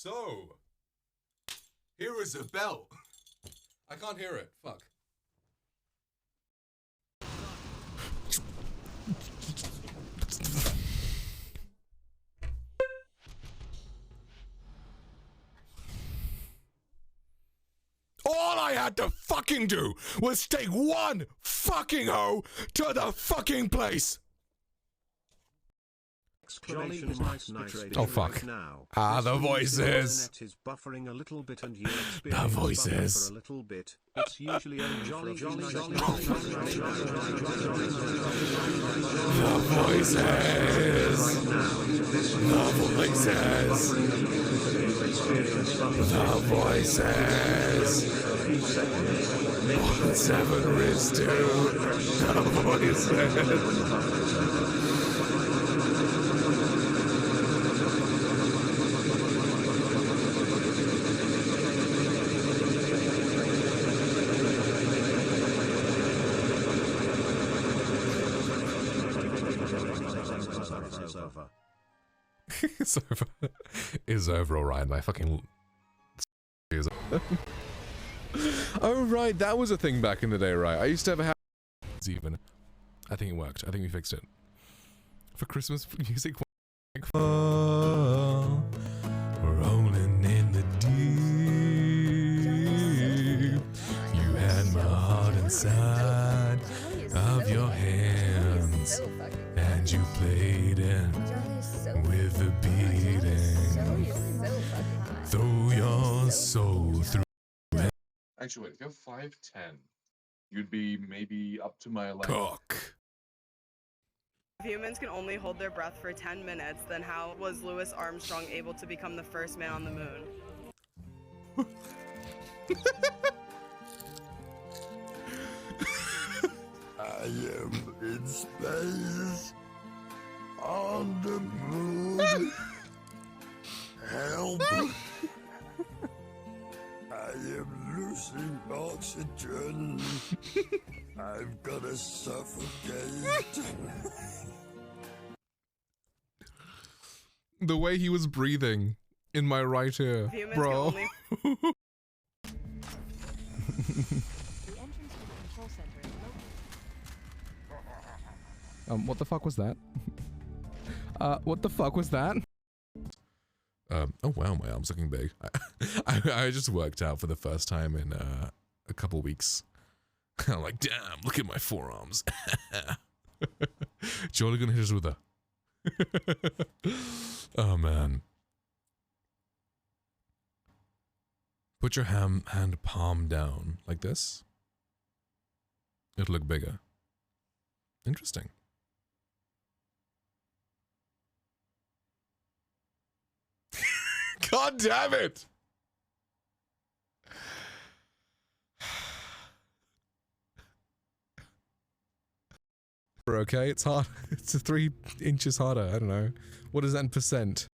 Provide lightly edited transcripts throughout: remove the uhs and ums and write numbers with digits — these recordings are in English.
So, here is a bell. I can't hear it. Fuck. All I had to fucking do was take one fucking hoe to the fucking place. Oh fuck. The voices. The voices. The voices. 7 wrist 2. The voices. It's over. It's over, alright. My fucking is oh right, that was a thing back in the day, right? I used to have a house even. I think it worked. I think we fixed it. For Christmas music. Oh, rolling in the deep. You had my heart inside of your hands, and you played it with the beating. Throw your soul through. Actually, wait, if you're 5'10", you'd be maybe up to my left. Cock. If humans can only hold their breath for 10 minutes, then how was Louis Armstrong able to become the first man on the moon? I am in space, on the moon. Help! I am losing oxygen. I'm gonna suffocate. The way he was breathing in my right ear, bro. What the fuck was that? What the fuck was that? Oh wow, my arm's looking big. I just worked out for the first time in a couple weeks. I'm like, damn, look at my forearms. Jolly gonna hit us with a. Oh man. Put your hand palm down like this. It'll look bigger. Interesting. God damn it! Okay, it's hard. It's 3 inches harder. I don't know. What is that in percent?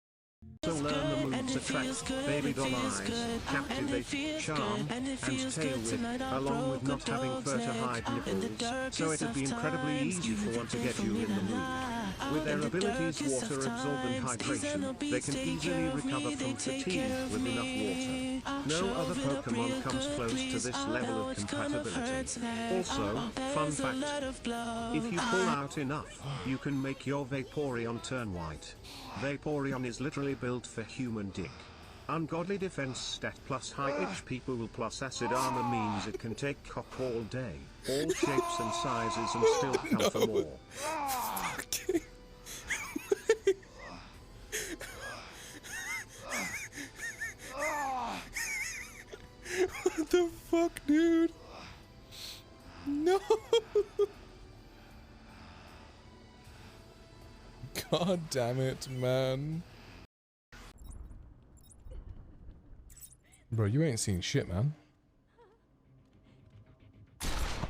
To learn the moves attract, baby doll eyes, captivate, charm, and tail whip, along with not having fur to hide nipples, so it'd be incredibly easy for one to get you in the mood. With their abilities water absorbent hydration, they can easily recover from fatigue with enough water. No other Pokemon comes close to this level of compatibility. Also, fun fact, if you pull out enough, you can make your Vaporeon turn white. Vaporeon is literally built for human dick. Ungodly defense stat plus high HP pool plus acid armor means it can take cock all day, all shapes and sizes and still count for more. What the fuck, dude? No! God damn it, man. Bro, you ain't seen shit, man.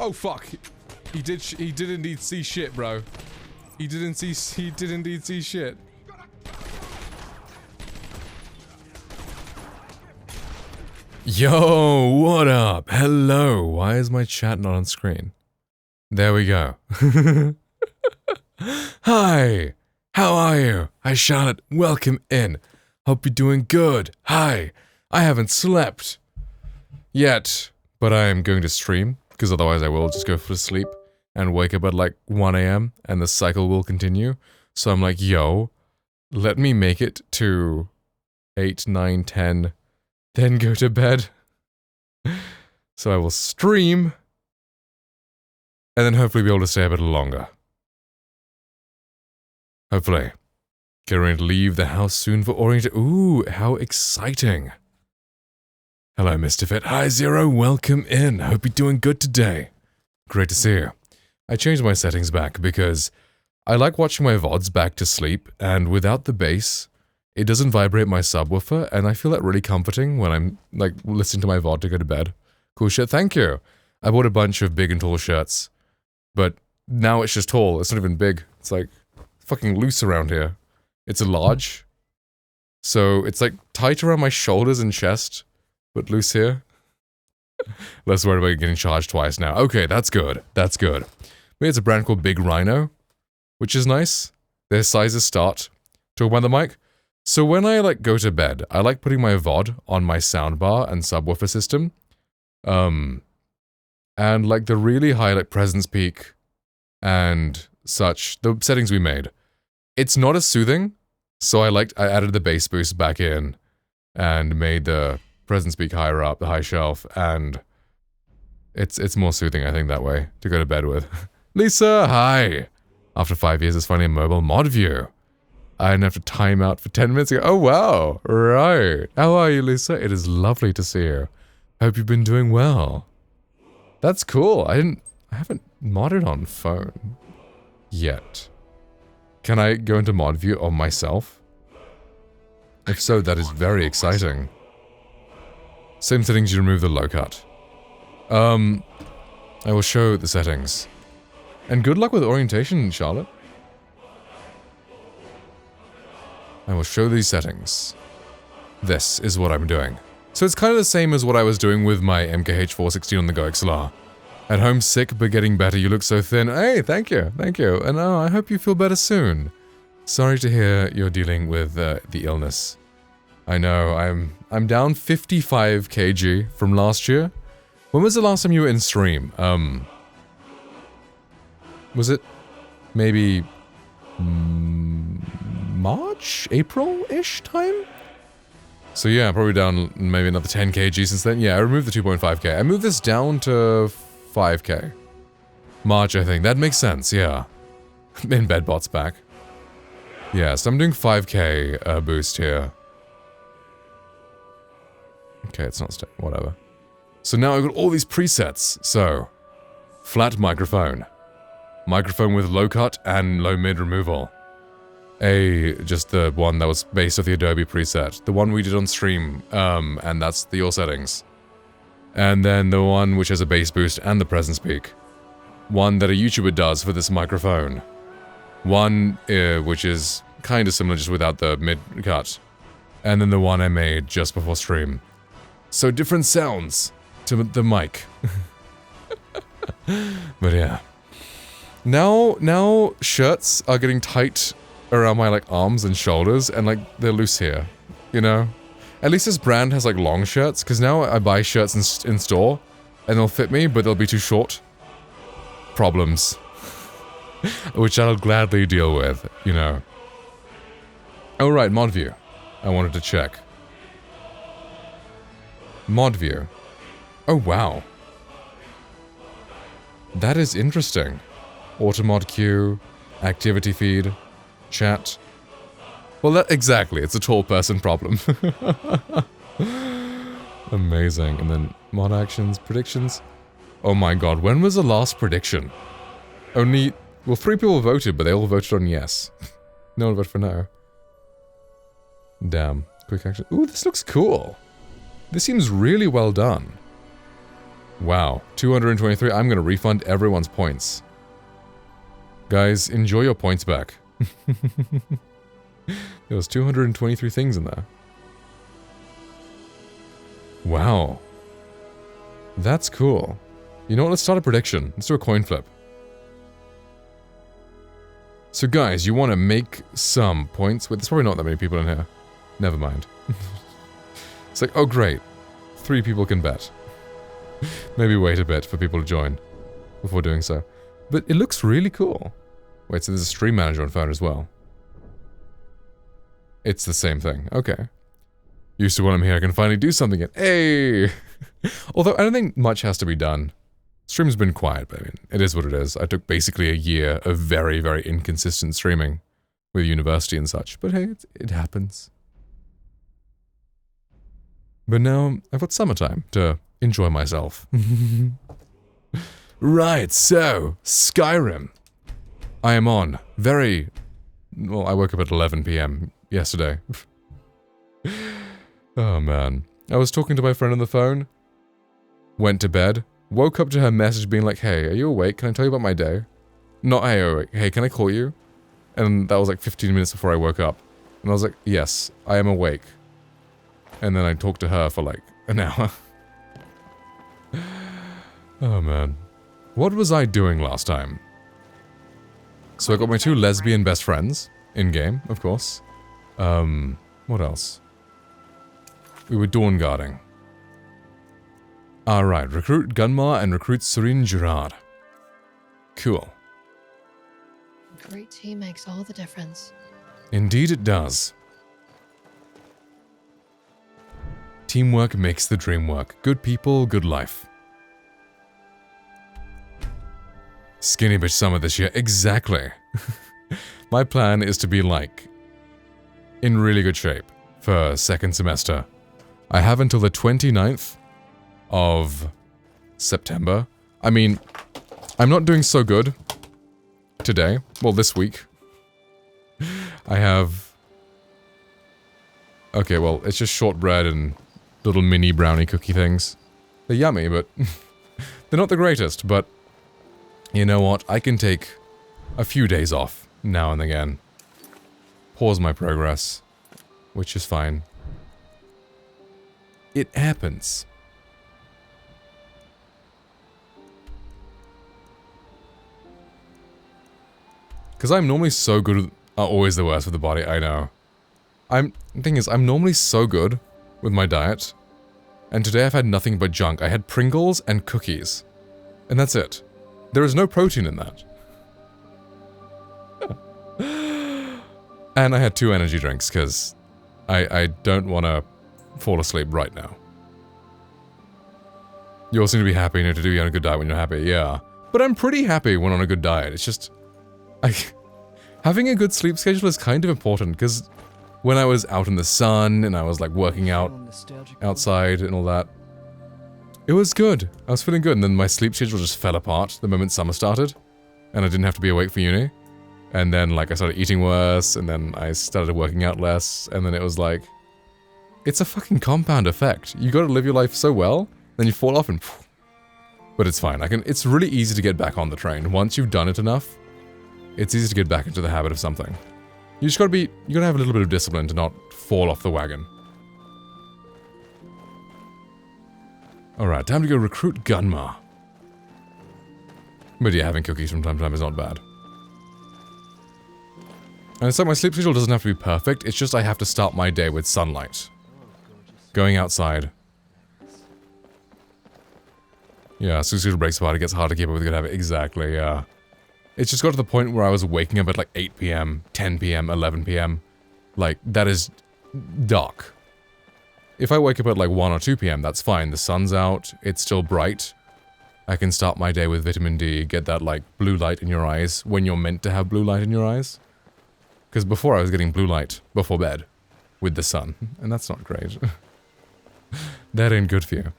Oh fuck! He did indeed see shit, bro. He did indeed see shit. Yo, what up? Hello. Why is my chat not on screen? There we go. Hi. How are you? Hi, Charlotte. Welcome in. Hope you're doing good. Hi. I haven't slept yet, but I am going to stream, because otherwise I will just go for sleep and wake up at like 1 a.m. and the cycle will continue. So I'm like, yo, let me make it to 8, 9, 10, then go to bed. So I will stream, and then hopefully be able to stay a bit longer. Hopefully. Get ready to leave the house soon for Orient. Ooh, how exciting. Hello, Mr. Fit. Hi, Zero. Welcome in. Hope you're doing good today. Great to see you. I changed my settings back because I like watching my VODs back to sleep, and without the bass, it doesn't vibrate my subwoofer, and I feel that really comforting when I'm, like, listening to my VOD to go to bed. Cool shit. Thank you. I bought a bunch of big and tall shirts, but now it's just tall. It's not even big. It's, like, fucking loose around here. It's a large, so it's like tight around my shoulders and chest, but loose here. Less worried about getting charged twice now. Okay, that's good. That's good. Maybe it's a brand called Big Rhino, which is nice. Their sizes start. Talk about the mic. So when I like go to bed, I like putting my VOD on my soundbar and subwoofer system. And like the really high like presence peak and such, the settings we made. It's not as soothing, so I added the bass boost back in and made the presence peak higher up, the high shelf, and it's more soothing, I think, that way to go to bed with. Lisa, hi! After 5 years, it's finally a mobile mod view. I didn't have to time out for 10 minutes ago. Oh, wow. Right. How are you, Lisa? It is lovely to see you. Hope you've been doing well. That's cool. I haven't modded on phone yet. Can I go into mod view on myself? If so, that is very exciting. Same settings, you remove the low cut. I will show the settings. And good luck with orientation, Charlotte. I will show these settings. This is what I'm doing. So it's kind of the same as what I was doing with my MKH 416 on the Go XLR. At home sick but getting better, you look so thin. Hey, thank you, and I hope you feel better soon. Sorry to hear you're dealing with the illness. I know, I'm down 55 kg from last year. When was the last time you were in stream? Was it maybe March? April-ish time? So yeah, probably down maybe another 10 kg since then. Yeah, I removed the 2.5k. I moved this down to 5k. March, I think. That makes sense, yeah. In Bedbot's back. Yeah, so I'm doing 5k boost here. Okay, it's not whatever. So now I've got all these presets. So, flat microphone. Microphone with low cut and low mid removal. Just the one that was based off the Adobe preset. The one we did on stream, and that's your settings. And then the one which has a bass boost and the presence peak. One that a YouTuber does for this microphone. One which is kind of similar just without the mid cut. And then the one I made just before stream. So different sounds to the mic. But yeah. Now shirts are getting tight around my like arms and shoulders and like they're loose here, you know? At least this brand has like long shirts, because now I buy shirts in store and they'll fit me, but they'll be too short. Problems. Which I'll gladly deal with, you know. Oh right, mod view. I wanted to check. Mod view. Oh wow. That is interesting. Automod queue, activity feed, chat. Well, that exactly, it's a tall person problem. Amazing. And then mod actions, predictions. Oh my god, when was the last prediction? Only, well, 3 people voted, but they all voted on yes. No one voted for no. Damn. Quick action. Ooh, this looks cool. This seems really well done. Wow. 223. I'm gonna refund everyone's points. Guys, enjoy your points back. There was 223 things in there. Wow. That's cool. You know what, let's start a prediction. Let's do a coin flip. So guys, you want to make some points with... There's probably not that many people in here. Never mind. It's like, oh great, 3 people can bet. Maybe wait a bit for people to join before doing so. But it looks really cool. Wait, so there's a stream manager on phone as well. It's the same thing. Okay. Used to when I'm here, I can finally do something again. Hey! Although I don't think much has to be done. Stream's been quiet, but I mean, it is what it is. I took basically a year of very, very inconsistent streaming with university and such. But hey, it happens. But now I've got summertime to enjoy myself. Right, so, Skyrim. I am on. Well, I woke up at 11 PM yesterday. Oh man. I was talking to my friend on the phone. Went to bed. Woke up to her message being like, hey, are you awake? Can I tell you about my day? Not, hey, awake. Hey, can I call you? And that was like 15 minutes before I woke up. And I was like, yes, I am awake. And then I talked to her for like an hour. Oh man. What was I doing last time? So I got my 2 lesbian best friends in-game, of course. What else? We were dawn guarding. Alright, recruit Gunmar and recruit Serene Girard. Cool. A great team makes all the difference. Indeed it does. Teamwork makes the dream work. Good people, good life. Skinny bitch summer this year. Exactly. My plan is to be like in really good shape for second semester. I have until the 29th of September. I mean, I'm not doing so good today. Well, this week. I have... Okay, well, it's just shortbread and little mini brownie cookie things. They're yummy, but they're not the greatest, but you know what? I can take a few days off now and again. Pause my progress, which is fine. It happens. Because I'm normally so good with... always the worst with the body, I know. The thing is, I'm normally so good with my diet. And today I've had nothing but junk. I had Pringles and cookies. And that's it. There is no protein in that. And I had 2 energy drinks, because I don't want to fall asleep right now. You all seem to be happy, to do on a good diet when you're happy, yeah. But I'm pretty happy when on a good diet. It's just... having a good sleep schedule is kind of important, because when I was out in the sun, and I was like working out outside and all that, it was good. I was feeling good, and then my sleep schedule just fell apart the moment summer started, and I didn't have to be awake for uni. And then, like, I started eating worse, and then I started working out less, and then it was like... It's a fucking compound effect. You gotta live your life so well, then you fall off and... But it's fine. It's really easy to get back on the train. Once you've done it enough, it's easy to get back into the habit of something. You just gotta have a little bit of discipline to not fall off the wagon. Alright, time to go recruit Gunmar. But yeah, having cookies from time to time is not bad. And it's like my sleep schedule doesn't have to be perfect, it's just I have to start my day with sunlight. Going outside. Yeah, sleep schedule breaks apart, it gets hard to keep up with a good habit. Exactly, yeah. It's just got to the point where I was waking up at like 8 PM, 10 PM, 11 PM. Like, that is dark. If I wake up at like 1 or 2 PM, that's fine. The sun's out, it's still bright. I can start my day with vitamin D, get that like blue light in your eyes when you're meant to have blue light in your eyes. Because before I was getting blue light before bed with the sun, and that's not great. That ain't good for you.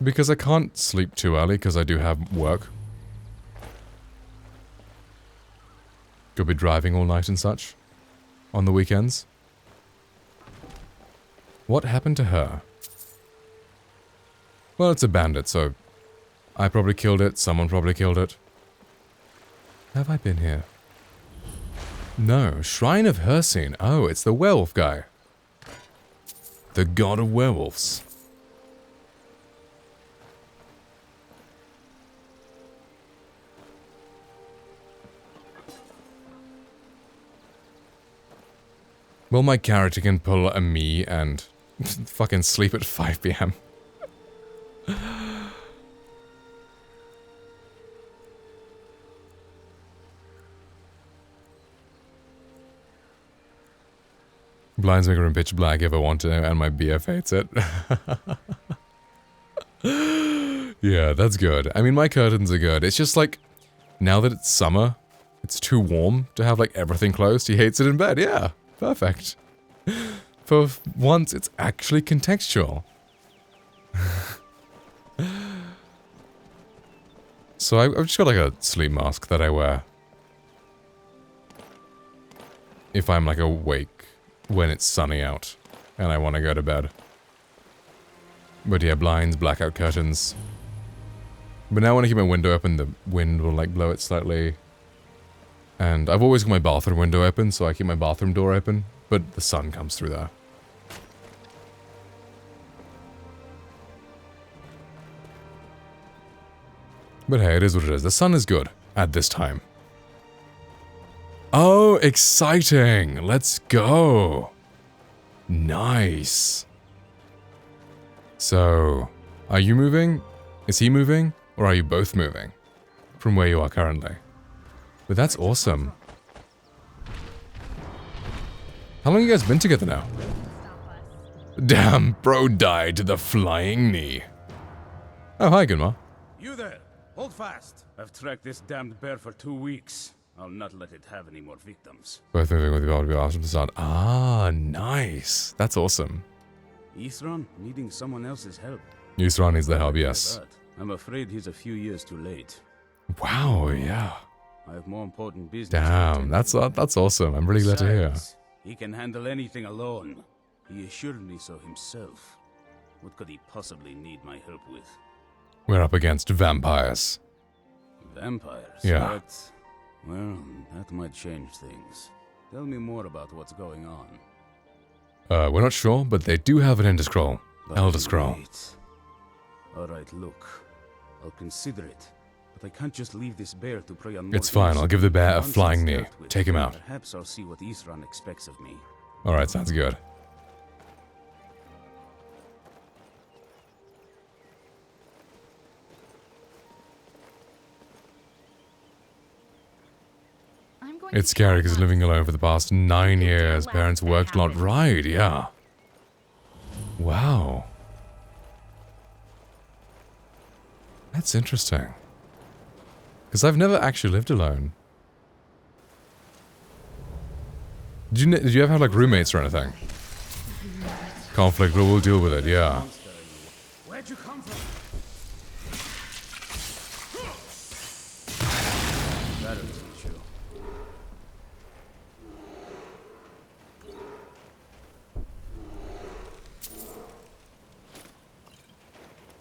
Because I can't sleep too early because I do have work. Could be driving all night and such. On the weekends. What happened to her? Well, it's a bandit, so... I probably killed it, someone probably killed it. Have I been here? No, Shrine of Hersine. Oh, it's the werewolf guy. The god of werewolves. Well, my character can pull a me and fucking sleep at 5 p.m. Blinds make a room pitch black if I want to, and my BF hates it. Yeah, that's good. I mean, my curtains are good. It's just like, now that it's summer, it's too warm to have like everything closed. He hates it in bed. Yeah, perfect. For once, it's actually contextual. So I've just got like a sleep mask that I wear if I'm like awake when it's sunny out and I want to go to bed. But yeah, blinds, blackout curtains. But now when I keep my window open, the wind will like blow it slightly. And I've always got my bathroom window open, so I keep my bathroom door open, but the sun comes through there. But hey, it is what it is. The sun is good at this time. Oh, exciting! Let's go! Nice! So, are you moving? Is he moving? Or are you both moving? From where you are currently? But that's awesome. How long have you guys been together now? Damn, bro died to the flying knee. Oh, hi, Gunmar. You there! Hold fast! I've tracked this damned bear for 2 weeks. I'll not let it have any more victims. Both moving with you to be awesome to start. Ah, nice. That's awesome. Isran needing someone else's help. Yusran needs the help, yes. I'm afraid he's a few years too late. Wow, yeah. I have more important business. Damn, that's awesome. I'm really glad to hear. Besides, he can handle anything alone. He assured me so himself. What could he possibly need my help with? We're up against vampires. Vampires? Yeah. But, well, that might change things. Tell me more about what's going on. We're not sure, but they do have an Ender Scroll. Elder Scroll. Alright, look. I'll consider it. But I can't just leave this bear to prey on more It's fine, I'll give the bear a Once it's flying knee. dealt with, Take him out. Perhaps I'll see what Isran expects of me. Alright, sounds good. It's scary because living alone for the past 9 years. Parents worked a lot. Right, yeah. Wow. That's interesting. Because I've never actually lived alone. Did you ever have like roommates or anything? Conflict, but we'll deal with it, yeah. Where'd you come from? That'll teach you.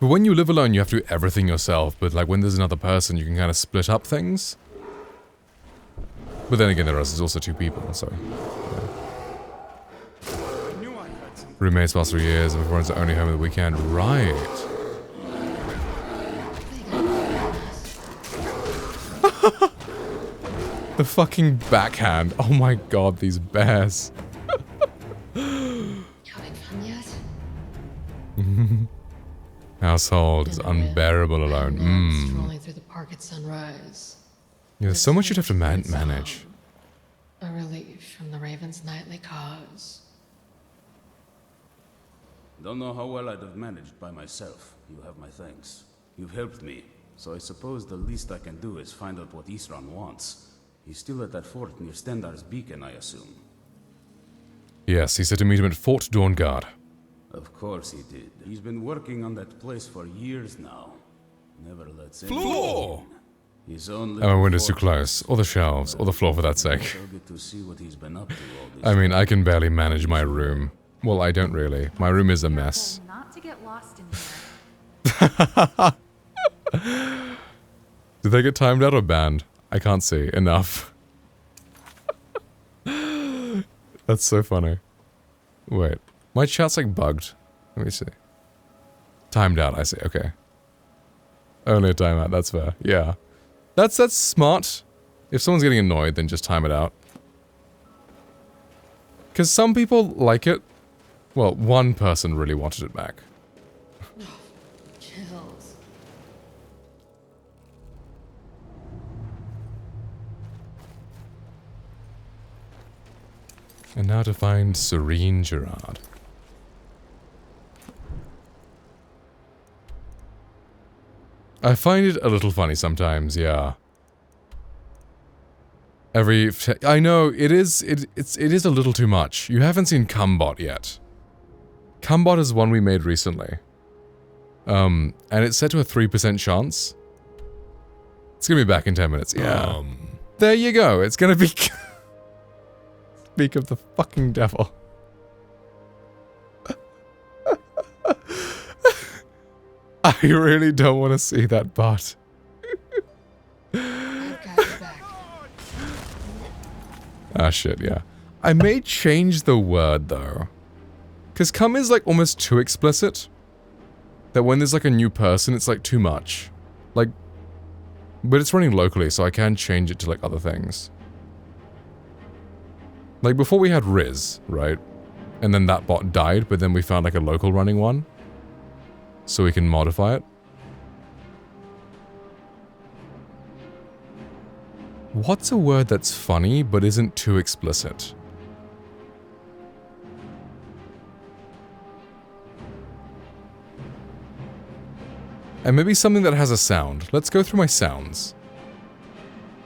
But when you live alone, you have to do everything yourself. But like when there's another person, you can kind of split up things. But then again, there's also 2 people, so... Yeah. Roommates last 3 years, and everyone's only home on the weekend. Right. The fucking backhand. Oh my god, these bears. Having fun yet? Household is unbearable alone. Strolling through the park at sunrise. Yeah, there's so much you'd have to manage. A relief from the Raven's nightly cause. Don't know how well I'd have managed by myself. You have my thanks. You've helped me, so I suppose the least I can do is find out what Isran wants. He's still at that fort near Stendar's beacon, I assume. Yes, he said to meet him at Fort Dawnguard. Of course he did. He's been working on that place for years now. Never lets anyone Floor! in. His own Oh, my window's too close. Or the shelves, or the floor for that sake. So good to see what he's been up to all this I mean, I can barely manage my room. Well, I don't really. My room is a mess. Not to get lost in here. Did they get timed out or banned? I can't see. Enough. That's so funny. Wait. My chat's like bugged. Let me see. Timed out, I see. Okay. Only a timeout. That's fair. Yeah. That's smart. If someone's getting annoyed, then just time it out. Because some people like it. Well, one person really wanted it back. Chills. And now to find Serene Gerard. I find it a little funny sometimes, yeah. I know it is a little too much. You haven't seen Cumbot yet. Cumbot is one we made recently. And it's set to a 3% chance. It's gonna be back in 10 minutes. Yeah. There you go. It's gonna be speak of the fucking devil. I really don't want to see that bot. I've got your back. Ah shit, yeah. I may change the word though. Cause come is like almost too explicit. That when there's like a new person, it's like too much. Like, but it's running locally, so I can change it to like other things. Like before we had Riz, right? And then that bot died, but then we found like a local running one. So we can modify it. What's a word that's funny but isn't too explicit? And maybe something that has a sound. Let's go through my sounds.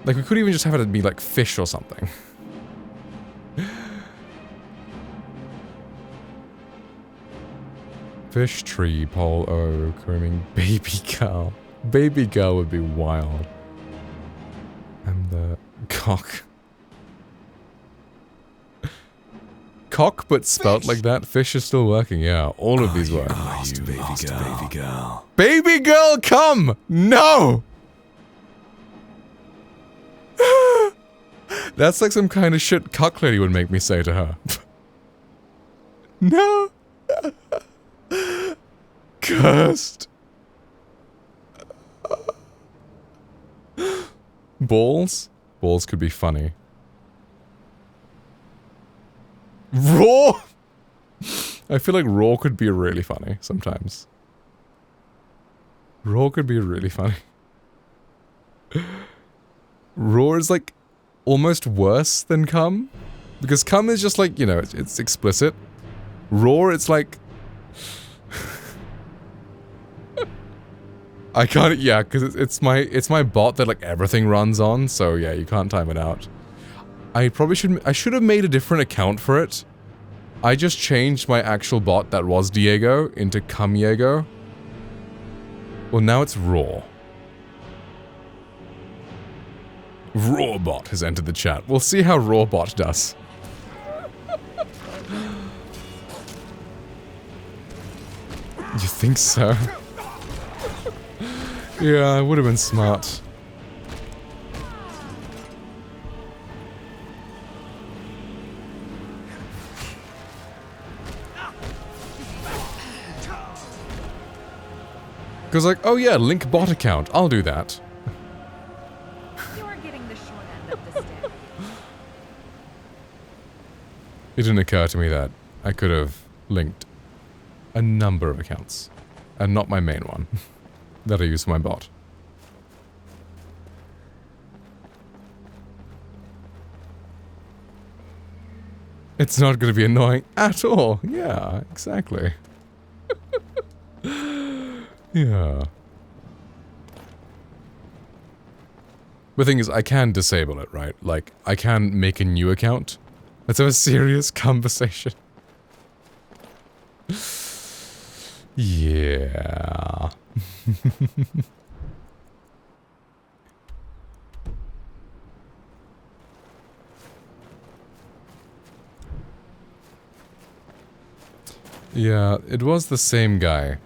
Like we could even just have it be like fish or something. Fish, tree, pole, grooming, baby girl. Baby girl would be wild. And the cock. Cock, but spelt like that. Fish is still working, yeah. All of these work. Baby girl. Baby girl, come! No! That's like some kind of shit cuck lady would make me say to her. No! Cursed. Balls? Balls could be funny. Raw? I feel like raw could be really funny sometimes. Raw could be really funny. Raw is like almost worse than cum. Because cum is just like, you know, it's explicit. Raw, it's like... I can't, yeah, because it's my bot that like everything runs on, so yeah, you can't time it out. I should have made a different account for it. I just changed my actual bot that was Diego into Cumdiego. Well, now it's Raw. Rawbot has entered the chat. We'll see how Rawbot does. You think so? Yeah, it would have been smart. Because like, oh yeah, link bot account. I'll do that. You're getting the short end of the stick. It didn't occur to me that I could have linked a number of accounts. And not my main one. That I use for my bot. It's not going to be annoying at all. Yeah, exactly. Yeah. The thing is, I can disable it, right? Like, I can make a new account. Let's have a serious conversation. Yeah. Yeah, it was the same guy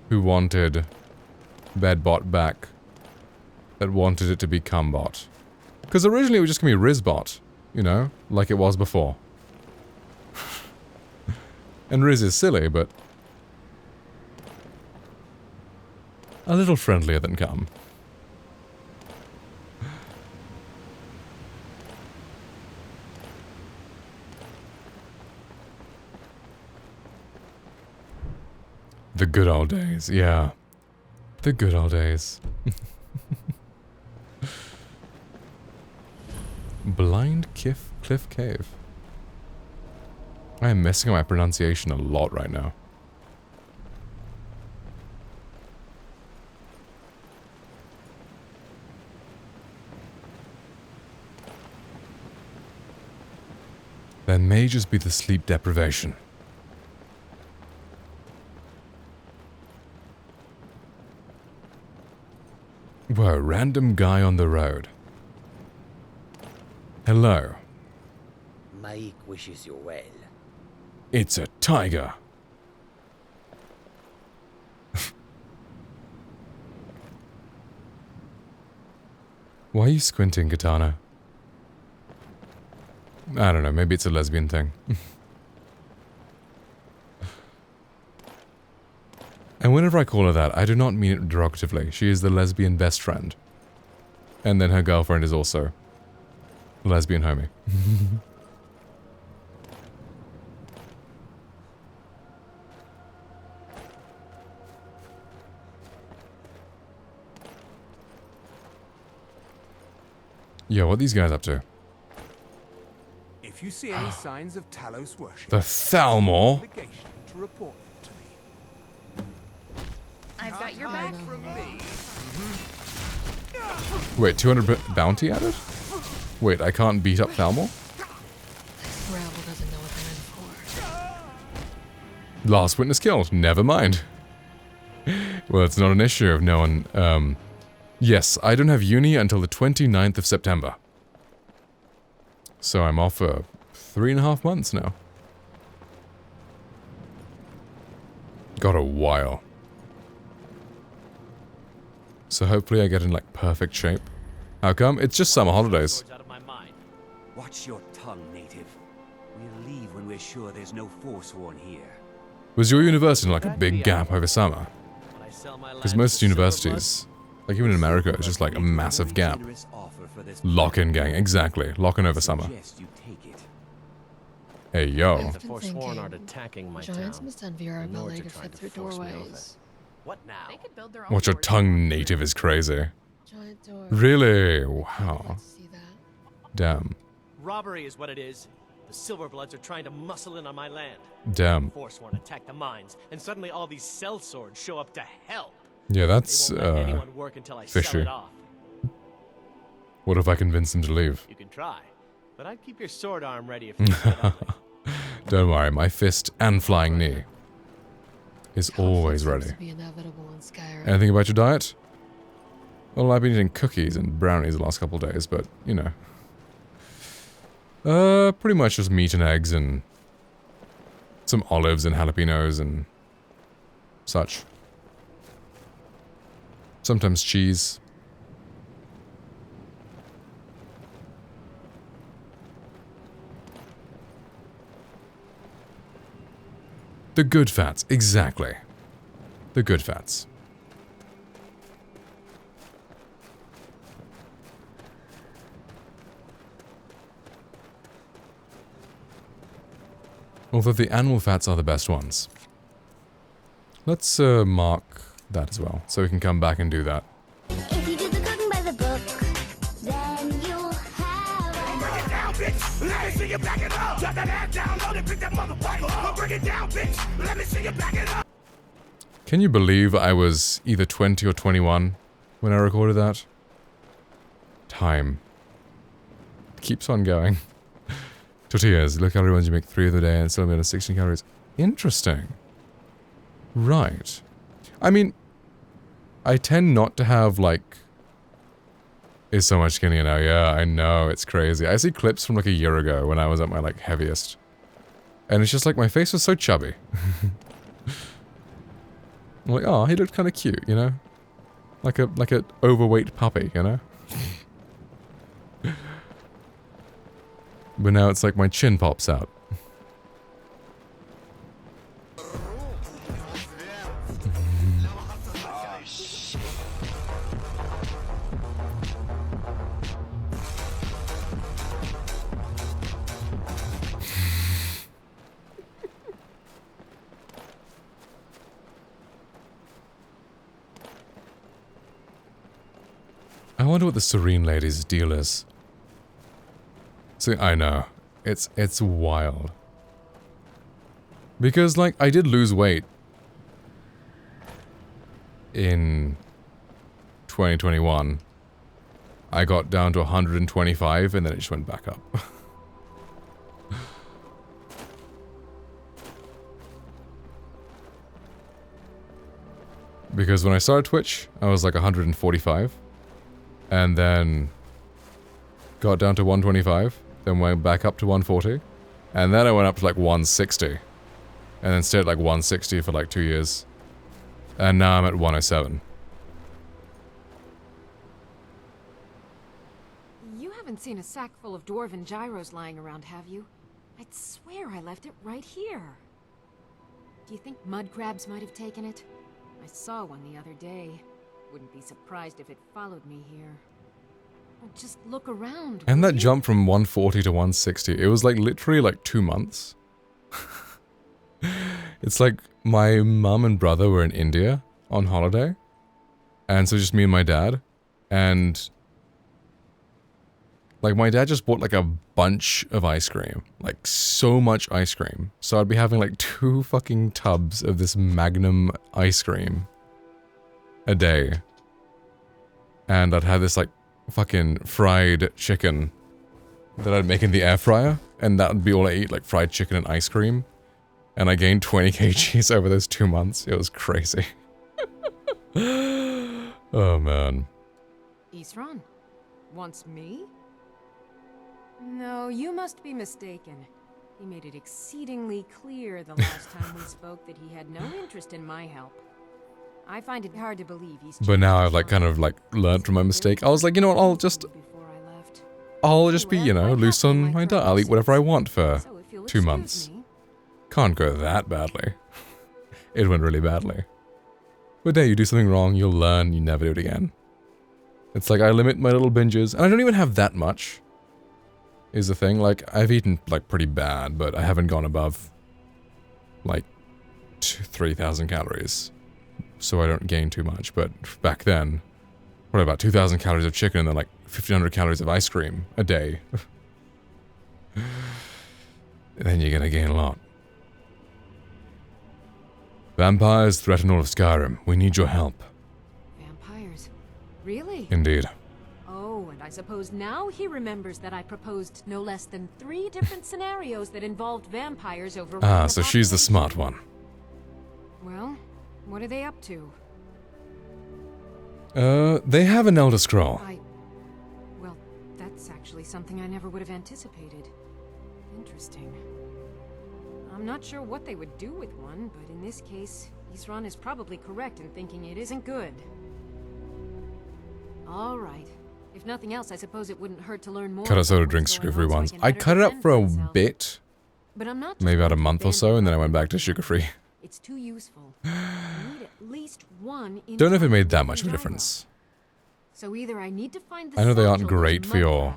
who wanted Bedbot back that wanted it to be Cumbot. Because originally it was just going to be Rizbot, you know, like it was before. And Riz is silly, but a little friendlier than Cum. The good old days, yeah. The good old days. Blind Cliff Cave. I am messing up my pronunciation a lot right now. There may just be the sleep deprivation. Whoa, random guy on the road. Hello. Mike wishes you well. It's a tiger. Why are you squinting, Katana? I don't know, maybe it's a lesbian thing. And whenever I call her that, I do not mean it derogatively. She is the lesbian best friend. And then her girlfriend is also a lesbian homie. Yo, what are these guys up to? If you see any signs of Talos worship, The Thalmor? obligation to report them to me. I've got your back. Wait, 200 bounty added? Wait, I can't beat up Thalmor? This rabble doesn't know what they're in for. Last witness killed. Never mind. Well, it's not an issue if no one, Yes, I don't have uni until the 29th of September. So I'm off for 3.5 months now. Got a while. So hopefully I get in like perfect shape. How come? It's just summer holidays. Watch your tongue, native. We'll leave when we're sure there's no Forsworn here. Was your university in like a big gap over summer? Because most universities, like even in America, it's just like a massive gap. Lock-in gang, exactly. Lock-in over summer. Hey, yo. The Forsworn aren't attacking my Giants must envy our ability to fit through doorways. What now? They could build their own Watch your tongue, native is crazy. Giant door. Really? Wow. See that? Damn. Robbery is what it is. The Silverbloods are trying to muscle in on my land. Damn. Forsworn attack the mines, and suddenly all these sellswords show up to help. Yeah, that's, They won't let anyone work until I sell fishy. it off. What if I convince them to leave? You can try, but I'd keep your sword arm ready if you get ugly. Don't worry, my fist and flying knee is always ready. To be inevitable in Skyrim. Anything about your diet? Well, I've been eating cookies and brownies the last couple of days, but, you know. Pretty much just meat and eggs and some olives and jalapenos and such. Sometimes cheese. The good fats, exactly. The good fats. Although the animal fats are the best ones. Let's mark that as well, so we can come back and do that. If you do the cooking by the book, then you'll have break it down, bitch. Let me see you back it up. Drop that ass down, load it, pick that motherfucker up. Break it down, bitch. Let me see you back it up. Can you believe I was either 20 or 21 when I recorded that? Time. It keeps on going. Tortillas, low calorie ones, you make 3 of the day and still made 16 calories. Interesting. Right. I mean, I tend not to have, like... Is so much skinnier now. Yeah, I know. It's crazy. I see clips from, like, a year ago when I was at my, like, heaviest. And it's just like, my face was so chubby. I'm like, oh, he looked kind of cute, you know? Like a overweight puppy, you know? But now it's like my chin pops out. wonder what the Serene Lady's deal is. See, I know. It's wild. Because, like, I did lose weight in 2021. I got down to 125 and then it just went back up. Because when I started Twitch, I was like 145. And then got down to 125. Then went back up to 140. And then I went up to like 160. And then stayed at like 160 for like 2 years. And now I'm at 107. You haven't seen a sack full of dwarven gyros lying around, have you? I'd swear I left it right here. Do you think mud crabs might have taken it? I saw one the other day. Wouldn't be surprised if it followed me here. Well, just look around. And that jump from 140 to 160, it was like literally like 2 months. It's like my mum and brother were in India on holiday. And so just me and my dad. And like my dad just bought like a bunch of ice cream. Like so much ice cream. So I'd be having like 2 fucking tubs of this Magnum ice cream a day. And I'd have this like fucking fried chicken that I'd make in the air fryer. And that would be all I eat, like fried chicken and ice cream. And I gained 20 kgs over those 2 months. It was crazy. Oh man. Isran? Wants me? No, you must be mistaken. He made it exceedingly clear the last time we spoke that he had no interest in my help. I find it hard to believe he's... But now I've like kind of like learned from my mistake. I was like, you know what, I'll just be, you know, loose on my diet. I'll eat whatever I want for 2 months. Can't go that badly. It went really badly. But yeah, you do something wrong, you'll learn, you never do it again. It's like I limit my little binges, and I don't even have that much. Is the thing, like, I've eaten, like, pretty bad, but I haven't gone above, like, 3,000 calories. So I don't gain too much, but back then, what about 2,000 calories of chicken and then, like, 1,500 calories of ice cream a day. Then you're gonna gain a lot. Vampires threaten all of Skyrim. We need your help. Vampires? Really? Indeed. Oh, and I suppose now he remembers that I proposed no less than 3 different scenarios that involved vampires over... Ah, so she's the smart one. Well, what are they up to? They have an Elder Scroll. Well, that's actually something I never would have anticipated. Interesting. I'm not sure what they would do with one, but in this case, Isran is probably correct in thinking it isn't good. All right. If nothing else, I suppose it wouldn't hurt to learn more. Cut out soda drinks, sugar-free ones. I cut it up for a bit. But I'm not maybe about a month or so, and then I went back to sugar-free. It's too useful. I need at least one. Don't know if it made that much of a difference. So either I need to find the I know they aren't great for your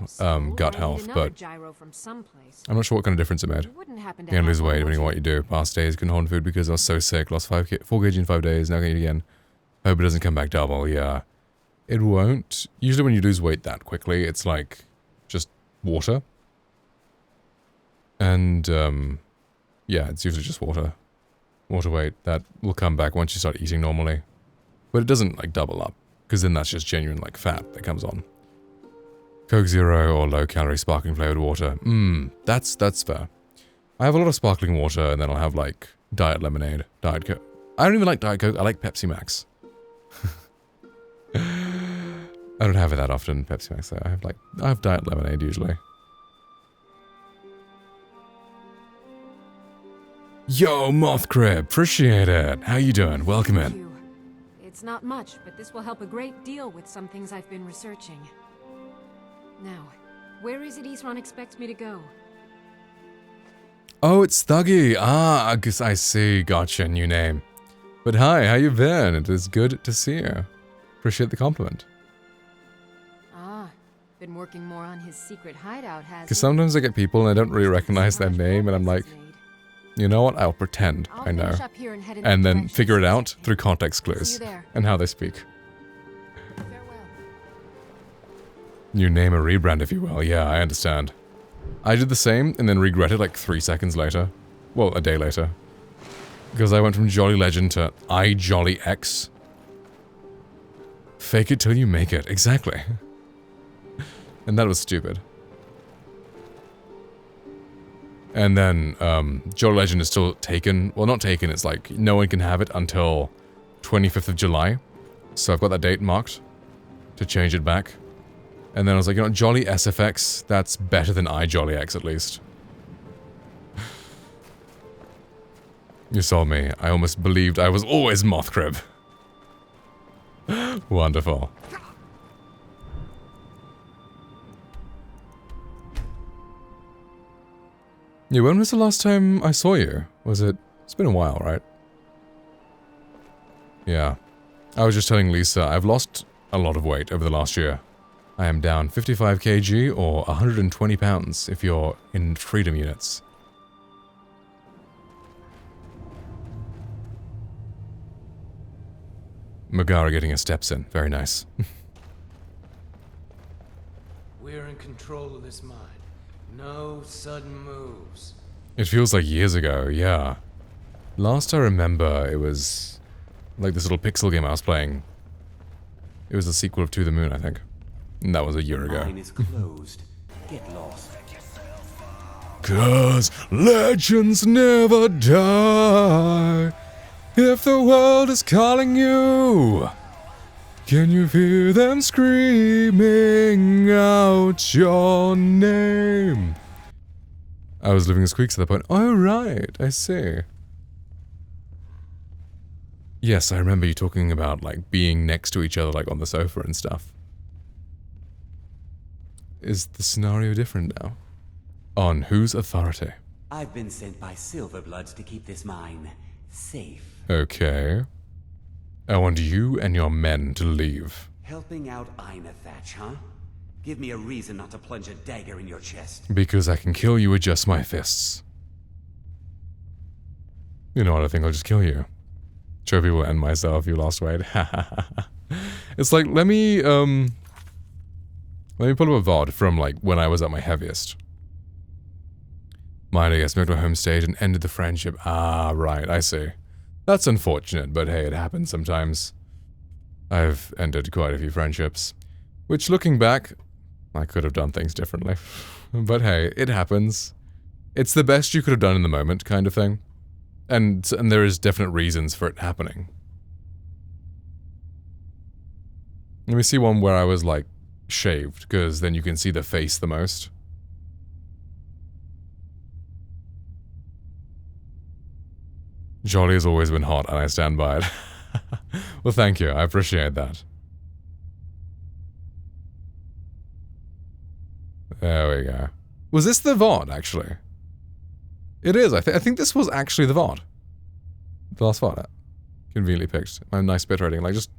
gut health, but I'm not sure what kind of difference it made. You're gonna lose weight depending on what you do. Past days couldn't hold food because I was so sick. Lost 4 kg in 5 days. Now gonna eat again. Hope it doesn't come back double. Yeah, it won't. Usually when you lose weight that quickly, it's like just water. And yeah, it's usually just water. Water weight that will come back once you start eating normally, but it doesn't like double up. Because then that's just genuine, like, fat that comes on. Coke Zero or low-calorie sparkling flavored water. That's fair. I have a lot of sparkling water, and then I'll have, like, Diet Lemonade, Diet Coke. I don't even like Diet Coke, I like Pepsi Max. I don't have it that often, Pepsi Max, though. I have Diet Lemonade, usually. Yo, Moth Crib, appreciate it. How you doing? Welcome in. It's not much, but this will help a great deal with some things I've been researching. Now, where is it Isran expects me to go? Oh, it's Thuggy. Ah, I guess I see. Gotcha, new name. But hi, how you been? It is good to see you. Appreciate the compliment. Ah, been working more on his secret hideout, has he? Because sometimes I get people and I don't really recognize their name, and I'm like, you know what? I'll pretend I know. And then figure it out through context clues and how they speak. New name a rebrand, if you will. Yeah, I understand. I did the same and then regretted like 3 seconds later. Well, a day later. Because I went from Jolly Legend to I Jolly X. Fake it till you make it. Exactly. And that was stupid. And then, Jolly Legend is still taken. Well, not taken, it's like, no one can have it until 25th of July. So I've got that date marked to change it back. And then I was like, you know, Jolly SFX, that's better than I Jolly X at least. You saw me. I almost believed I was always Mothcrib. Wonderful. Yeah, when was the last time I saw you? Was it... It's been a while, right? Yeah. I was just telling Lisa, I've lost a lot of weight over the last year. I am down 55 kg or 120 pounds if you're in freedom units. Megara getting her steps in. Very nice. We're in control of this mine. No sudden moves. It feels like years ago, yeah. Last I remember, it was like this little pixel game I was playing. It was the sequel of To the Moon, I think. And that was a year ago. Mine is closed. Get lost. 'Cause legends never die. If the world is calling you, can you hear them screaming out your name? I was living as Squeaks at that point. Oh, right. I see. Yes, I remember you talking about, like, being next to each other, like, on the sofa and stuff. Is the scenario different now? On whose authority? I've been sent by Silverbloods to keep this mine safe. Okay. I want you and your men to leave. Helping out Ina Thatch, huh? Give me a reason not to plunge a dagger in your chest. Because I can kill you with just my fists. You know what, I think I'll just kill you. Show people and myself you lost weight. It's like, let me pull up a VOD from, like, when I was at my heaviest. Mind, I guess, moved to my home state and ended the friendship. Ah, right, I see. That's unfortunate, but hey, it happens sometimes. I've ended quite a few friendships. Which, looking back, I could have done things differently. But hey, it happens. It's the best you could have done in the moment, kind of thing. And there is definite reasons for it happening. Let me see one where I was, like, shaved, because then you can see the face the most. Jolly has always been hot, and I stand by it. Well, thank you. I appreciate that. There we go. Was this the VOD, actually? It is. I think this was actually the VOD. The last VOD. Conveniently picked. My nice bit rating. Like, just...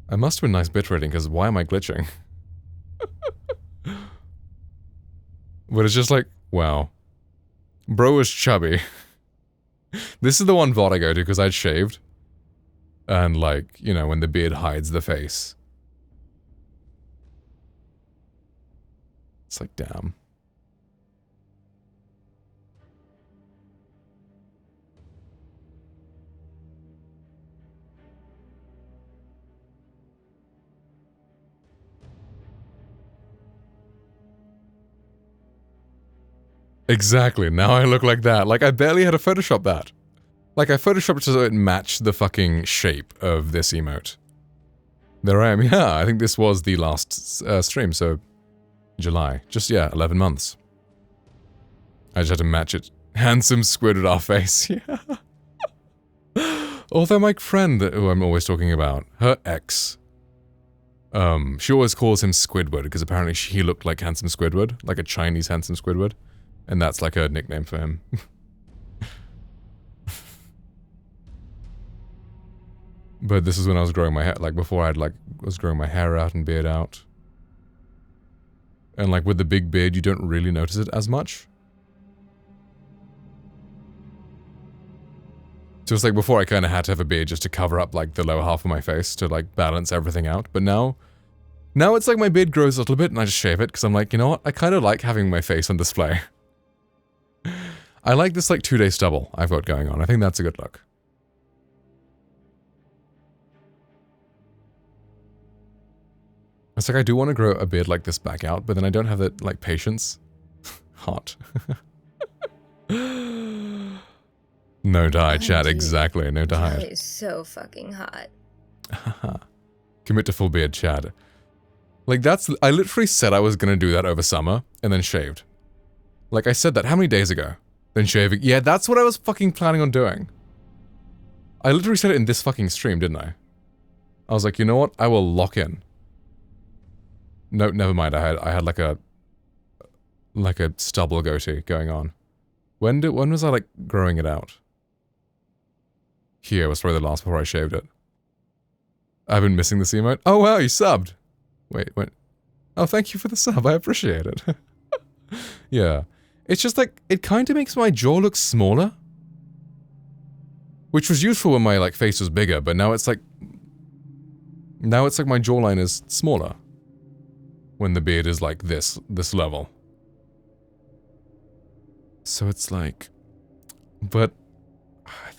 I must have been nice bit rating, because why am I glitching? But it's just like, wow. Bro was chubby. This is the one VOD I go to because I'd shaved. And like, you know, when the beard hides the face. It's like, damn. Exactly, now I look like that. Like, I barely had to Photoshop that. Like, I Photoshopped it so it matched the fucking shape of this emote. There I am, yeah, I think this was the last stream, so... July. Just, yeah, 11 months. I just had to match it. Handsome squid with our face, yeah. Although my friend, who I'm always talking about, her ex... she always calls him Squidward, because apparently he looked like Handsome Squidward, like a Chinese Handsome Squidward. And that's like a nickname for him. But this is when I was growing my hair, like before I'd like, was growing my hair out and beard out. And like with the big beard, you don't really notice it as much. So it's like before I kind of had to have a beard just to cover up like the lower half of my face to like balance everything out. But now, Now it's like my beard grows a little bit and I just shave it because I'm like, you know what? I kind of like having my face on display. I like this like 2-day stubble I've got going on. I think that's a good look. It's like I do want to grow a beard like this back out, but then I don't have that like patience. Hot. No dye, chat, exactly. No dye. That is so fucking hot. Commit to full beard, Chad. Like that's, I literally said I was gonna do that over summer, and then shaved. Like I said that how many days ago? Then shaving. Yeah, that's what I was fucking planning on doing. I literally said it in this fucking stream, didn't I? I was like, you know what? I will lock in. No, never mind. I had like a stubble goatee going on. When was I like growing it out? Here was probably the last before I shaved it. I've been missing this emote. Oh wow, you subbed. Wait. Oh, thank you for the sub. I appreciate it. Yeah. It's just like, it kind of makes my jaw look smaller. Which was useful when my like face was bigger, but now it's like my jawline is smaller. When the beard is like this level. So it's like, but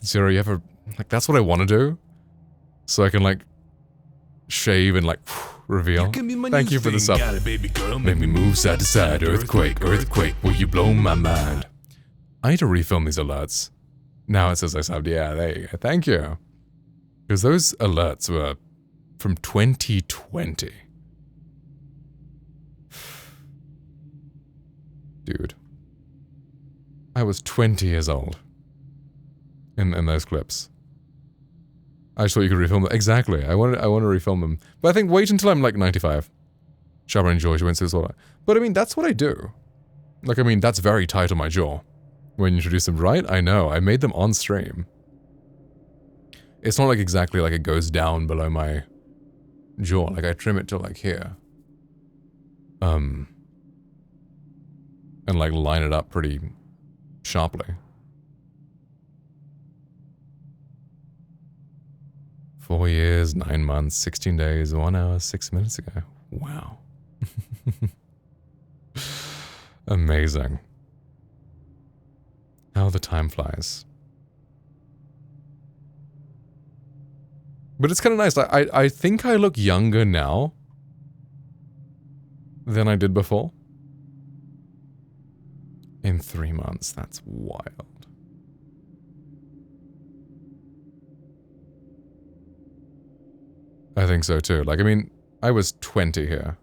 Zero, you ever, like that's what I want to do. So I can like shave and like reveal. Thank you for the sub. Make me move side to side, earthquake, earthquake, will you blow my mind? I need to refilm these alerts. Now it says I subbed, yeah, there you go, thank you. Because those alerts were from 2020. Dude. I was 20 years old. In those clips. I just thought you could refilm them. Exactly. I want to refilm them. But I think wait until I'm like 95. Shabba and George went through this all. But I mean, that's what I do. Like, I mean, that's very tight on my jaw. When you introduce them, right? I know. I made them on stream. It's not like exactly like it goes down below my jaw. Like I trim it to like here. And like line it up pretty sharply. 4 years, 9 months, 16 days, 1 hour, 6 minutes ago. Wow. Amazing. How the time flies. But it's kind of nice. I think I look younger now than I did before. In 3 months, that's wild. I think so too. Like, I mean, I was 20 here.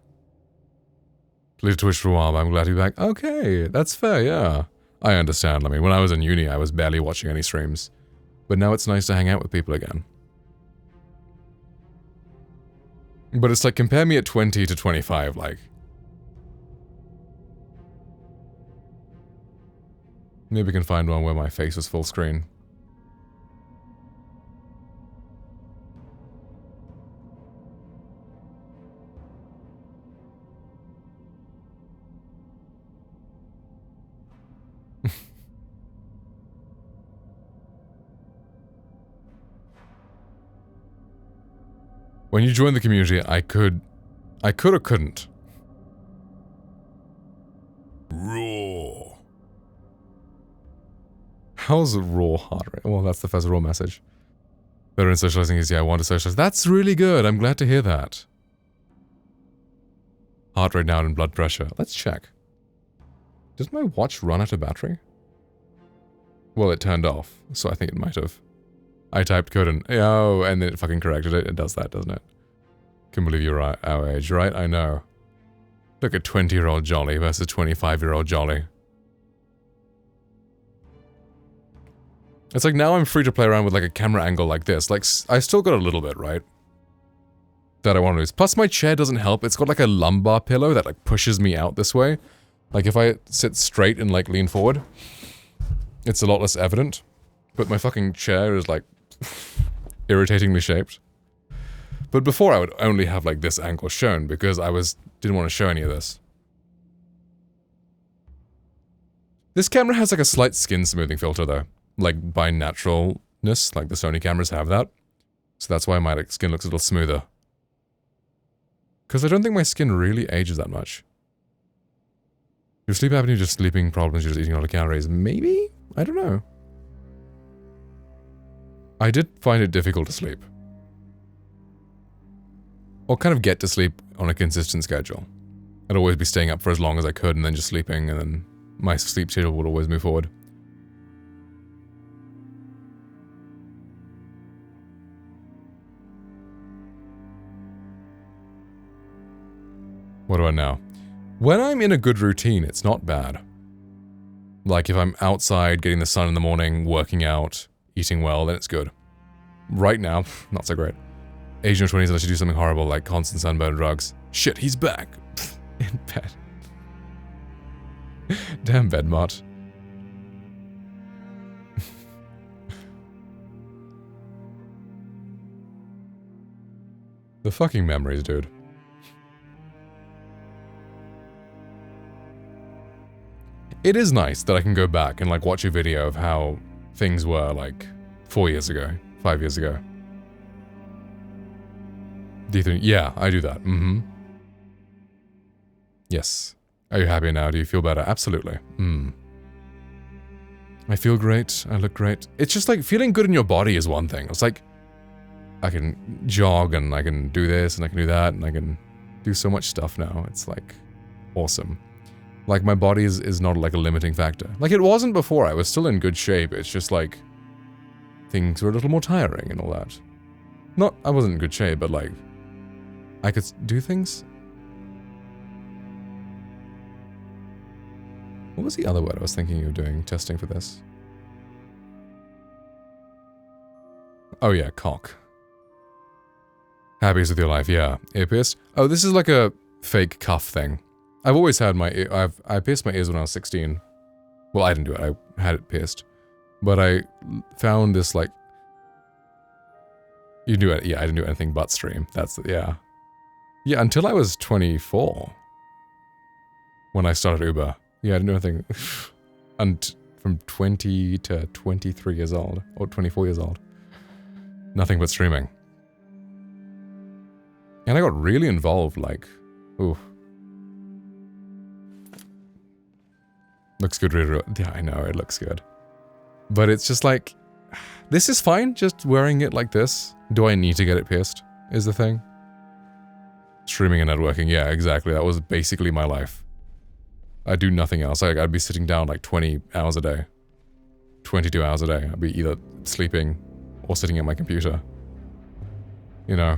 Played Twitch for a while, but I'm glad to be back. Okay, that's fair, yeah. I understand. I mean, when I was in uni, I was barely watching any streams. But now it's nice to hang out with people again. But it's like, compare me at 20 to 25, like. Maybe we can find one where my face is full screen. When you join the community, I could or couldn't. Raw. How's raw heart rate? Well, that's the first raw message. Better in socializing is, yeah, I want to socialize. That's really good. I'm glad to hear that. Heart rate down and blood pressure. Let's check. Did my watch run out of battery? Well, it turned off, so I think it might have. I typed code and, oh, and then it fucking corrected it. It does that, doesn't it? Can't believe you're our age, right? I know. Look at 20-year-old Jolly versus 25-year-old Jolly. It's like now I'm free to play around with like a camera angle like this. Like, I still got a little bit, right? That I want to use. Plus my chair doesn't help. It's got like a lumbar pillow that like pushes me out this way. Like if I sit straight and like lean forward, it's a lot less evident. But my fucking chair is like irritatingly shaped. But before I would only have like this angle shown because I didn't want to show any of this. This camera has like a slight skin smoothing filter though. Like by naturalness, like the Sony cameras have that. So that's why my like, skin looks a little smoother. Because I don't think my skin really ages that much. Your sleep apnea, just sleeping problems, you're just eating a lot of calories. Maybe? I don't know. I did find it difficult to sleep. Or kind of get to sleep on a consistent schedule. I'd always be staying up for as long as I could and then just sleeping, and then my sleep schedule would always move forward. What do I know? When I'm in a good routine, it's not bad. Like if I'm outside, getting the sun in the morning, working out, eating well, then it's good. Right now, not so great. Age in your 20s, unless you do something horrible like constant sunburn drugs. Shit, he's back. In bed. Damn bed, Mott. The fucking memories, dude. It is nice that I can go back and like watch a video of how things were like 4 years ago, 5 years ago. Do you think? Yeah, I do that. Mm-hmm. Yes. Are you happy now? Do you feel better? Absolutely. I feel great. I look great. It's just like feeling good in your body is one thing. It's like I can jog and I can do this and I can do that and I can do so much stuff now. It's like awesome. Like my body is not like a limiting factor. Like it wasn't before. I was still in good shape. It's just like things were a little more tiring and all that. Not, I wasn't in good shape, but like I could do things. What was the other word I was thinking of doing, testing for this? Oh yeah, cock. Happiest with your life, yeah. Ear pierced? Oh, this is like a fake cuff thing. I've always had my ear, I pierced my ears when I was 16. Well, I didn't do it, I had it pierced. But I found this like... You do it, yeah, I didn't do anything but stream. That's, yeah. Yeah, until I was 24. When I started Uber. Yeah, I didn't do anything. And from 20 to 23 years old. Or 24 years old. Nothing but streaming. And I got really involved, like... Ooh. Looks good, really. Yeah, I know, it looks good. But it's just like... This is fine, just wearing it like this. Do I need to get it pierced? Is the thing. Streaming and networking, yeah, exactly. That was basically my life. I'd do nothing else. I'd be sitting down like 20 hours a day. 22 hours a day. I'd be either sleeping or sitting at my computer. You know.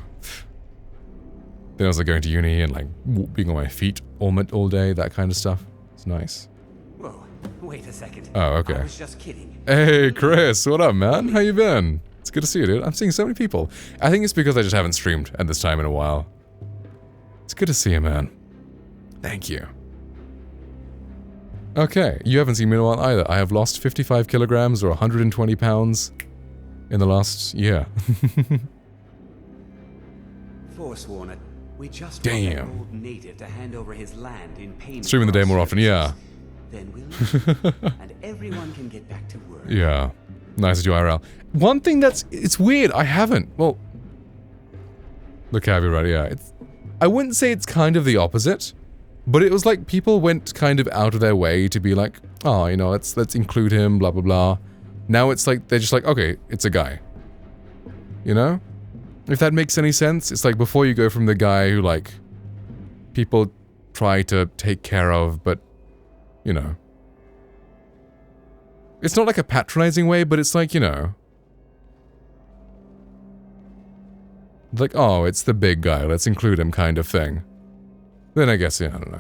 Then I was like going to uni and like being on my feet all day, that kind of stuff. It's nice. Whoa, wait a second. Oh, okay. I was just kidding. Hey, Chris, what up, man? How you been? It's good to see you, dude. I'm seeing so many people. I think it's because I just haven't streamed at this time in a while. It's good to see you, man. Thank you. Okay, you haven't seen me in a while either. I have lost 55 kilograms or 120 pounds in the last year. Forsworn, we just Damn. want an old native to hand over his land in payment. Streaming the day more often, yeah. Then we'll and everyone can get back to work. Yeah. Nice to do IRL. One thing it's weird, I haven't. Well, the caveat, yeah. I wouldn't say it's kind of the opposite, but it was like people went kind of out of their way to be like, oh, you know, let's include him, blah, blah, blah. Now it's like, they're just like, okay, it's a guy. You know? If that makes any sense, it's like before you go from the guy who like people try to take care of, but you know. It's not like a patronizing way, but it's like, you know. Like, oh, it's the big guy, let's include him kind of thing. Then I guess, yeah, I don't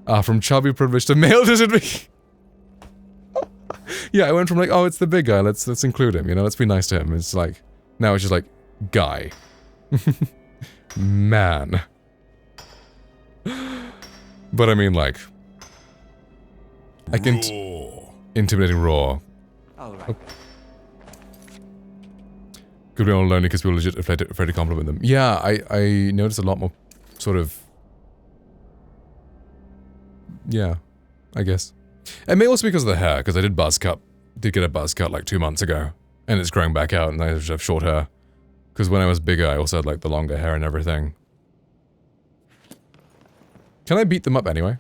know. From chubby privilege to male disadvantage. Yeah, I went from like, oh, it's the big guy, let's include him, you know, let's be nice to him. It's like, now it's just like, guy. Man. But I mean, like, I can intimidating raw. Alright. Oh. Could be all lonely because people are legit afraid to compliment them. Yeah, I noticed a lot more sort of. Yeah, I guess. It may also be because of the hair, because I did get a buzz cut like 2 months ago, and it's growing back out, and I just have short hair. Because when I was bigger, I also had like the longer hair and everything. Can I beat them up anyway?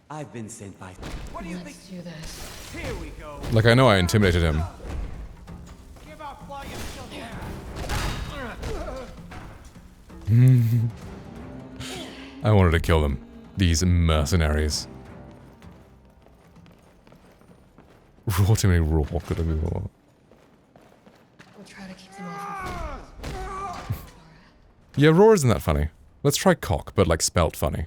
I've been sent by. What do you think? Do this. Here we go. Like, I know I intimidated him. Give up while you're still I wanted to kill them. These mercenaries. Raw to me, raw. Could I be raw? We'll try to keep them off. Yeah, raw isn't that funny. Let's try cock, but like spelt funny.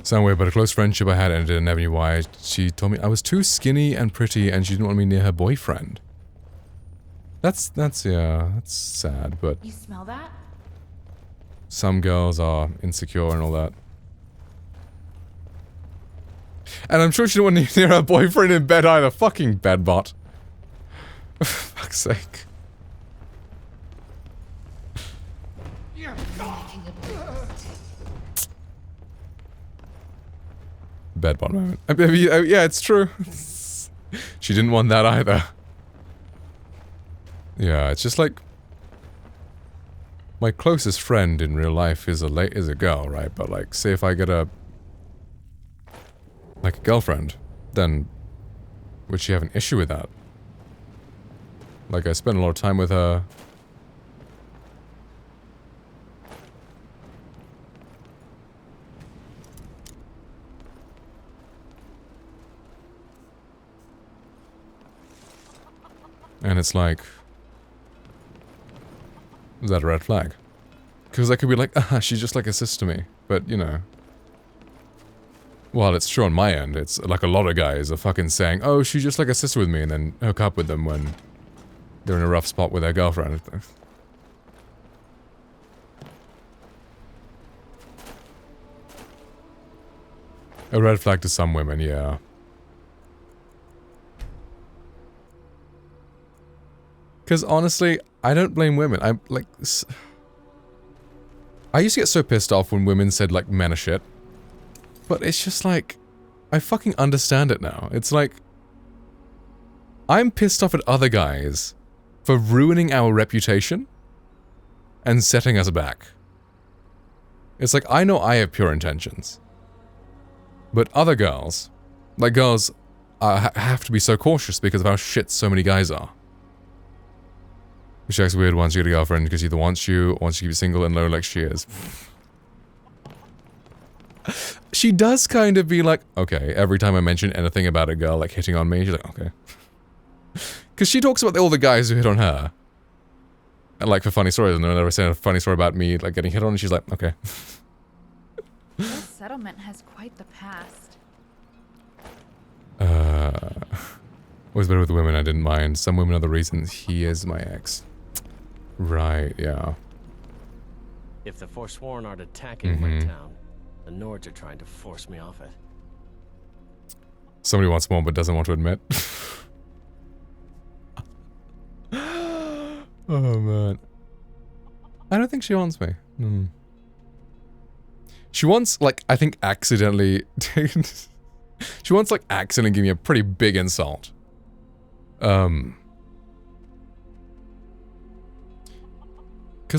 Sound weird, but a close friendship I had ended and never knew why. She told me I was too skinny and pretty and she didn't want me near her boyfriend. That's sad, but You smell that? some girls are insecure and all that. And I'm sure she didn't want to near her boyfriend in bed either. Fucking bedbot. For fuck's sake. Bedbot moment. I mean, yeah, it's true. She didn't want that either. Yeah, it's just like my closest friend in real life is a girl, right? But like, say if I get a girlfriend, then would she have an issue with that? Like, I spend a lot of time with her. And it's like, is that a red flag? Because I could be like, she's just like a sister to me. But, you know. Well, it's true on my end. It's like a lot of guys are fucking saying, oh, she's just like a sister with me, and then hook up with them when they're in a rough spot with their girlfriend. A red flag to some women, yeah. Because honestly, I don't blame women. I'm like... I used to get so pissed off when women said, like, men are shit. But it's just like... I fucking understand it now. It's like... I'm pissed off at other guys for ruining our reputation and setting us back. It's like, I know I have pure intentions. But other girls... Like, girls have to be so cautious because of how shit so many guys are. She acts weird once you get a girlfriend because she either wants you or wants to keep you single and low like she is. She does kind of be like, okay, every time I mention anything about a girl like hitting on me, she's like, okay. Because she talks about all the guys who hit on her. And like for funny stories, and then whenever I say a funny story about me like getting hit on, and she's like, okay. This settlement has quite the past. Always better with women, I didn't mind. Some women are the reasons he is my ex. Right, yeah. If the Forsworn aren't attacking my town, the Nords are trying to force me off it. Somebody wants more but doesn't want to admit. Oh man. I don't think she wants me. She wants, like, I think accidentally... she wants, like, accidentally give me a pretty big insult. Because,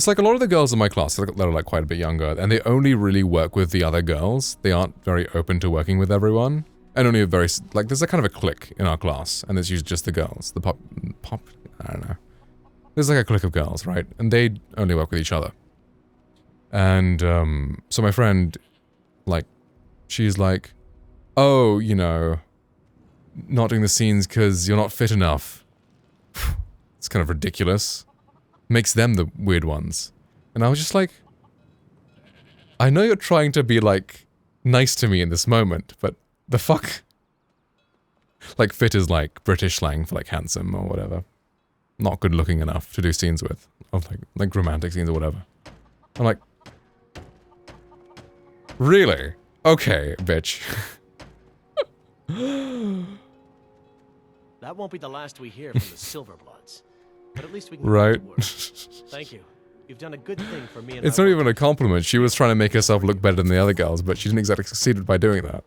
like, a lot of the girls in my class, they're, like, quite a bit younger, and they only really work with the other girls. They aren't very open to working with everyone. And only a very, like, there's a kind of a clique in our class, and it's usually just the girls. The pop, I don't know. There's, like, a clique of girls, right? And they only work with each other. And, so my friend, like, she's like, oh, you know, not doing the scenes because you're not fit enough. It's kind of ridiculous. Makes them the weird ones. And I was just like, I know you're trying to be, like, nice to me in this moment, but the fuck? Like, fit is, like, British slang for, like, handsome or whatever. Not good looking enough to do scenes with. Of, like romantic scenes or whatever. I'm like, really? Okay, bitch. That won't be the last we hear from the Silverbloods. But at least we can right. get to work. Thank you. You've done a good thing for me and It's my not work. even a compliment. She was trying to make herself look better than the other girls, but she didn't exactly succeed by doing that.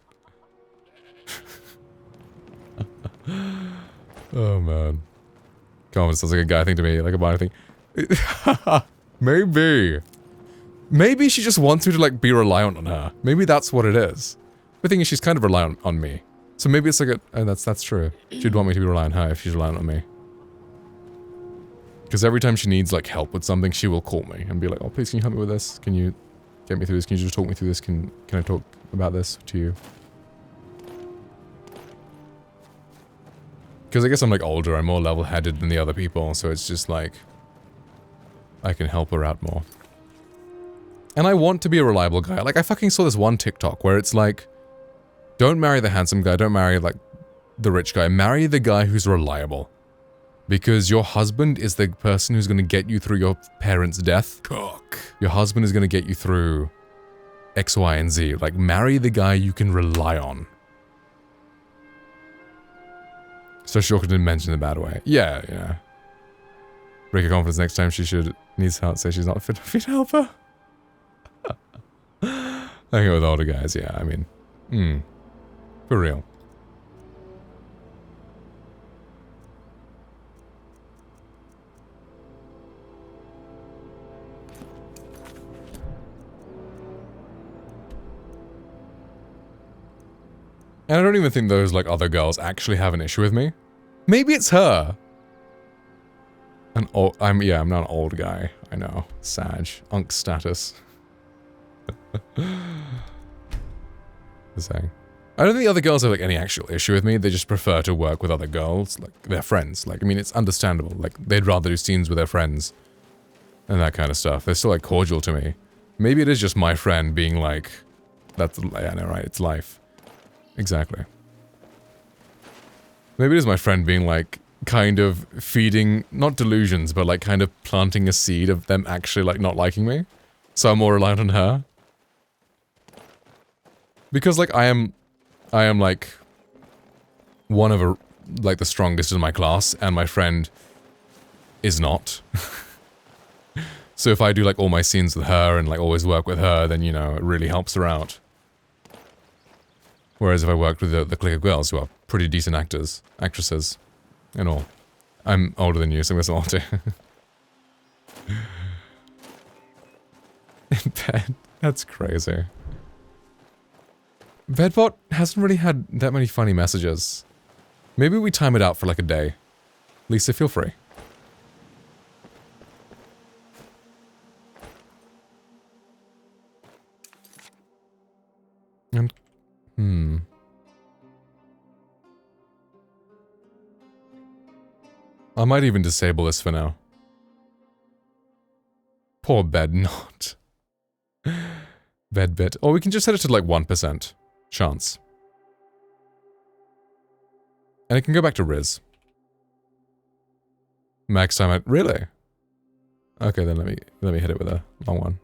Oh man. Confidence sounds like a guy thing to me, like a boy thing. Maybe. Maybe she just wants me to like be reliant on her. Maybe that's what it is. The thing is, she's kind of reliant on me. So maybe it's like a... Oh, that's true. She'd want me to be reliant on her if she's reliant on me. Because every time she needs like help with something, she will call me and be like, oh, please, can you help me with this? Can you get me through this? Can you just talk me through this? Can I talk about this to you? Because I guess I'm like older, I'm more level-headed than the other people, so it's just like... I can help her out more. And I want to be a reliable guy. Like, I fucking saw this one TikTok where it's like... Don't marry the handsome guy, don't marry, like, the rich guy. Marry the guy who's reliable. Because your husband is the person who's gonna get you through your parents' death. Cock. Your husband is gonna get you through X, Y, and Z. Like, marry the guy you can rely on. So Shorka didn't mention the bad way. Yeah, yeah. Break her confidence next time she needs help, say she's not fit to help her. Hanging with older guys, yeah, I mean. For real. And I don't even think those, like, other girls actually have an issue with me. Maybe it's her. I'm not an old guy. I know. Sag. Unk status. The saying. I don't think the other girls have, like, any actual issue with me. They just prefer to work with other girls. Like, their friends. Like, I mean, it's understandable. Like, they'd rather do scenes with their friends. And that kind of stuff. They're still, like, cordial to me. Maybe it is just my friend being like... That's... Yeah, I know, right? It's life. Exactly. Maybe it is my friend being like, kind of feeding, not delusions, but like kind of planting a seed of them actually like not liking me. So I'm more reliant on her. Because like I am like one of like the strongest in my class and my friend is not. So if I do like all my scenes with her and like always work with her, then you know, it really helps her out. Whereas if I worked with the clique of girls who are pretty decent actresses, and all. I'm older than you, so I'm gonna say in bed. That's crazy. Bedbot hasn't really had that many funny messages. Maybe we time it out for like a day. Lisa, feel free. And I might even disable this for now. Poor bed not. Bed bit. Or we can just set it to like 1% chance. And it can go back to Riz. Max time at really? Okay, then let me hit it with a long one.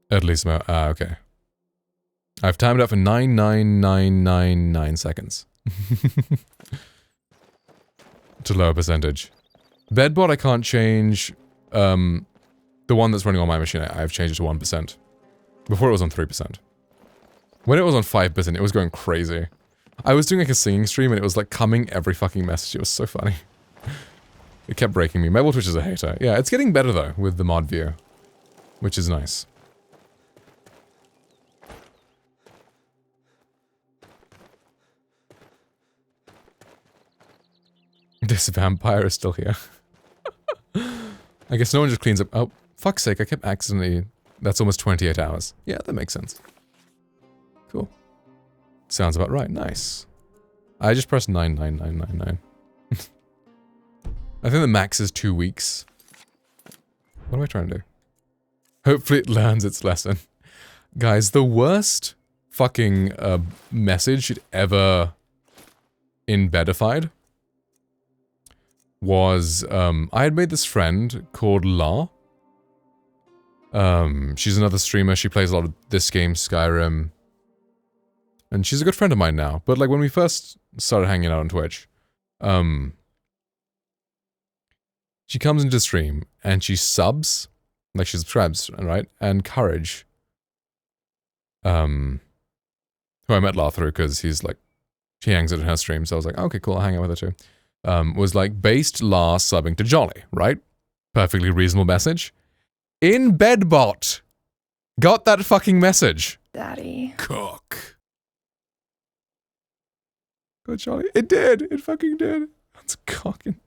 At least, okay. I've timed it out for 99999 seconds. To lower percentage. Bedbot I can't change. The one that's running on my machine, I've changed it to 1%. Before it was on 3%. When it was on 5%, it was going crazy. I was doing like a singing stream and it was like coming every fucking message. It was so funny. It kept breaking me. Mobile Twitch is a hater. Yeah, it's getting better though with the mod view. Which is nice. This vampire is still here. I guess no one just cleans up. Oh, fuck's sake, I kept accidentally... That's almost 28 hours. Yeah, that makes sense. Cool. Sounds about right. Nice. I just pressed 99999. I think the max is 2 weeks. What am I trying to do? Hopefully it learns its lesson. Guys, the worst fucking message ever in Bedified was, I had made this friend called La. She's another streamer, she plays a lot of this game, Skyrim. and she's a good friend of mine now. But like when we first started hanging out on Twitch, she comes into stream and she subs, like she subscribes, right? And Courage, who I met La through because he's like, she hangs out in her stream, so I was like, okay, cool, I'll hang out with her too. Was like, based La subbing to Jolly, right? Perfectly reasonable message. In Bedbot, got that fucking message. Daddy. Cook. Go Jolly. It did. It fucking did. That's cocking.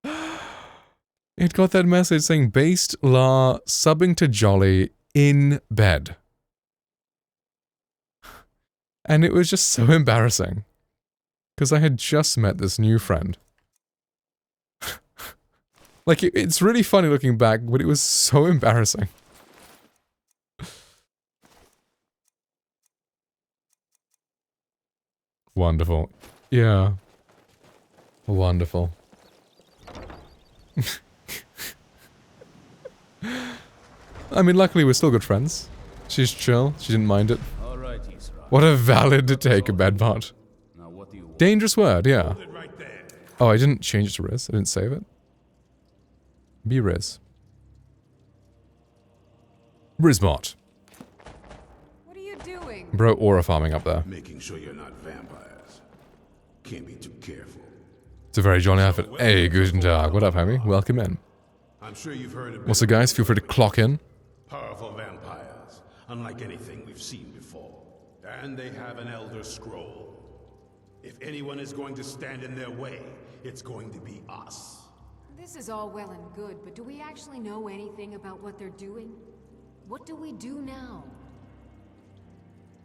It got that message saying based La subbing to Jolly in bed. And it was just so embarrassing. Because I had just met this new friend. Like, it's really funny looking back, but it was so embarrassing. Wonderful. Yeah. Wonderful. I mean, luckily we're still good friends. She's chill. She didn't mind it. All right, Isra. What a valid to take a bedbot. Now what do you want? Dangerous word, yeah. Oh, I didn't change it to Riz. I didn't save it. Be Riz. Rizbot. What are you doing? Bro, aura farming up there. Making sure you're not vampires. Can't be too careful. It's a very jolly outfit. Hey, guten Tag. What up, homie? Welcome in. I'm sure you've heard of Also, guys, feel free to clock in. powerful vampires, unlike anything we've seen before. And they have an Elder Scroll. If anyone is going to stand in their way, it's going to be us. This is all well and good, but do we actually know anything about what they're doing? What do we do now?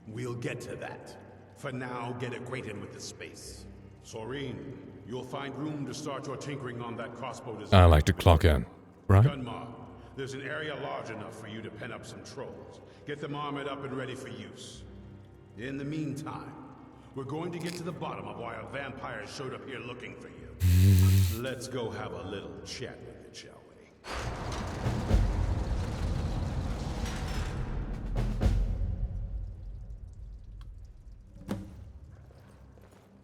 We'll get to that. For now, get acquainted with the space. Soreen, you'll find room to start your tinkering on that crossbow design. I like to clock in, right? Gunmar, there's an area large enough for you to pen up some trolls. Get them armored up and ready for use. In the meantime, we're going to get to the bottom of why a vampire showed up here looking for you. Let's go have a little chat with it, shall we?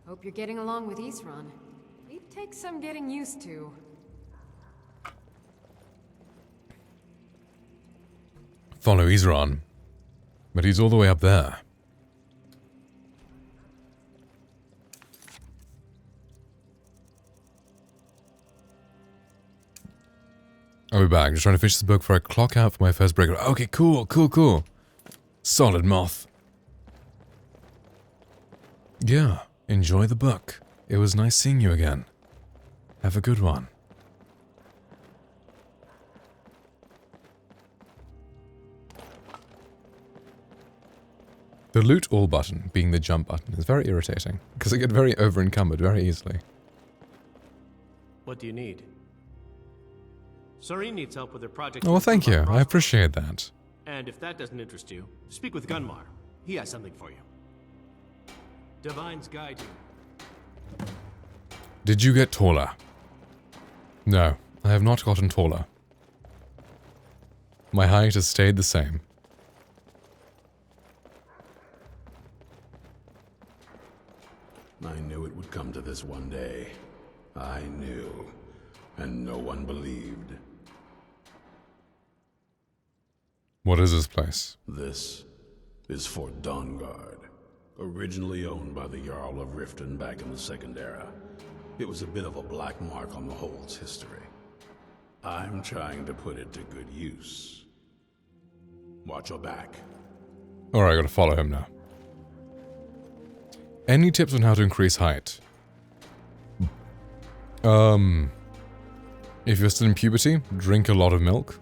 Hope you're getting along with Isran. It takes some getting used to. Follow Isran. But he's all the way up there. I'll be back. Just trying to finish this book before I clock out for my first break. Okay, cool, cool, cool. Solid moth. Yeah, enjoy the book. It was nice seeing you again. Have a good one. The loot all button, being the jump button, is very irritating, because I get very over-encumbered very easily. What do you need? Soreen needs help with her project. Oh, well, thank you. I appreciate that. And if that doesn't interest you, speak with Gunmar. He has something for you. Divines guide you. Did you get taller? No, I have not gotten taller. My height has stayed the same. I knew it would come to this one day. I knew. And no one believed. What is this place? This is Fort Dawnguard. Originally owned by the Jarl of Riften back in the Second Era. It was a bit of a black mark on the Hold's history. I'm trying to put it to good use. Watch your back. Alright, I gotta follow him now. Any tips on how to increase height? If you're still in puberty, drink a lot of milk.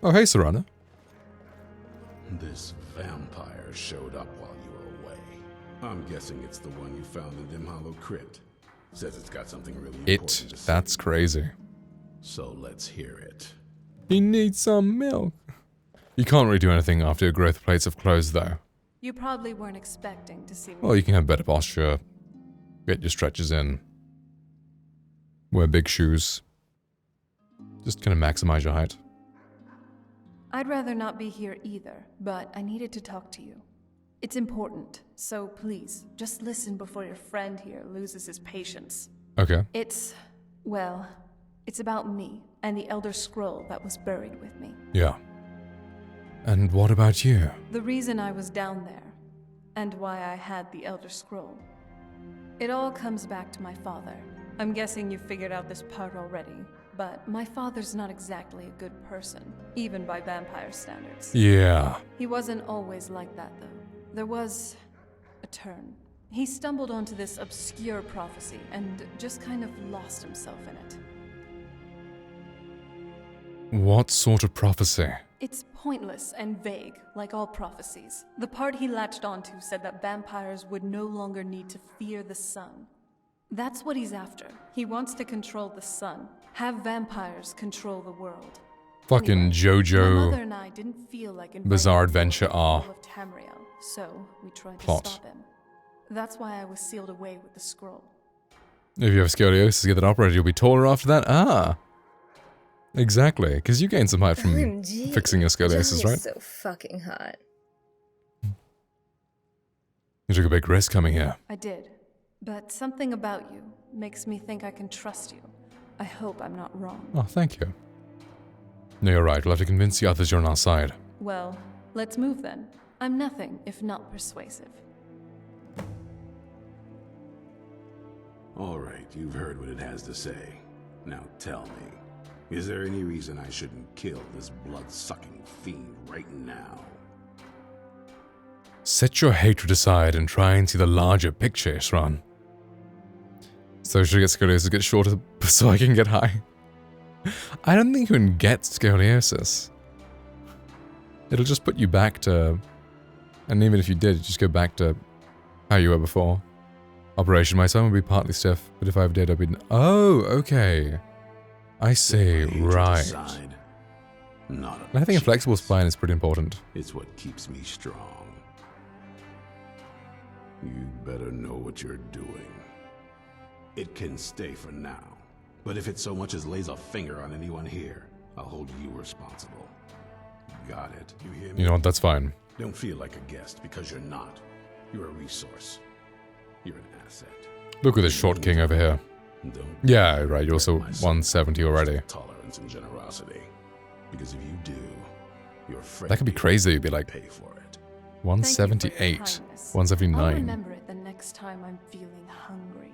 Oh, hey, Serana. This vampire showed up while you were away. I'm guessing it's the one you found in Dim Hollow Crypt. Says it's got something really important to say. That's crazy. So let's hear it. He needs some milk. You can't really do anything after your growth plates have closed, though. You probably weren't expecting to see me. Well, you can have better posture, get your stretches in, wear big shoes. Just kind of maximize your height. I'd rather not be here either, but I needed to talk to you. It's important, so please, just listen before your friend here loses his patience. Okay. Well, it's about me and the Elder Scroll that was buried with me. Yeah. And what about you? The reason I was down there, and why I had the Elder Scroll. It all comes back to my father. I'm guessing you figured out this part already, but my father's not exactly a good person, even by vampire standards. Yeah. He wasn't always like that, though. There was a turn. He stumbled onto this obscure prophecy and just kind of lost himself in it. What sort of prophecy? It's pointless and vague, like all prophecies. The part he latched onto said that vampires would no longer need to fear the sun. That's what he's after. He wants to control the sun, have vampires control the world. Fucking anyway, JoJo my mother and I didn't feel like Bizarre Adventure R. of Tamriel, so we tried Plot. to stop him. That's why I was sealed away with the scroll. If you have scoliosis, get that operated, you'll be taller after that? Ah. Exactly, because you gained some height from OMG. fixing your scoliosis, John right? is so fucking hot. You took a big risk coming here. I did. But something about you makes me think I can trust you. I hope I'm not wrong. Oh, thank you. No, you're right. We'll have to convince the others you're on our side. Well, let's move then. I'm nothing if not persuasive. All right, you've heard what it has to say. Now tell me, is there any reason I shouldn't kill this blood-sucking fiend right now? Set your hatred aside and try and see the larger picture, Isran. So should I get scoliosis, get shorter so I can get high? I don't think you can get scoliosis. It'll just put you back to... And even if you did, just go back to how you were before. Operation, my son would be partly stiff, but if I did, I'd be... Oh, okay. I see, right. Not And I think a flexible spine is pretty important. It's what keeps me strong. You better know what you're doing. It can stay for now, but if it so much as lays a finger on anyone here, I'll hold you responsible. Got it? You hear me? You know what, that's fine. Don't feel like a guest, because you're not. You're a resource. You're an asset. Look at this short king over here. Yeah, right, you're also 170 already. Tolerance and generosity. Because if you do, your friend That could be crazy, you'd be like... pay for it. 178, I'll 179. remember it the next time I'm feeling hungry.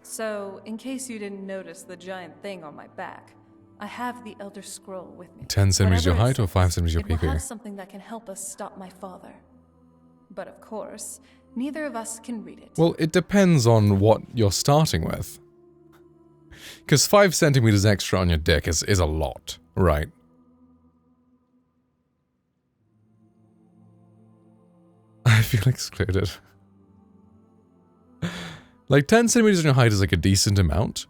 So, in case you didn't notice the giant thing on my back, I have the Elder Scroll with me. 10 centimeters your Whatever height it or 5 centimeters your It will have PP? something that can help us stop my father. But of course, neither of us can read it. Well, it depends on what you're starting with. Because 5 centimeters extra on your dick is a lot, right? I feel excluded. Like 10 centimeters on your height is like a decent amount.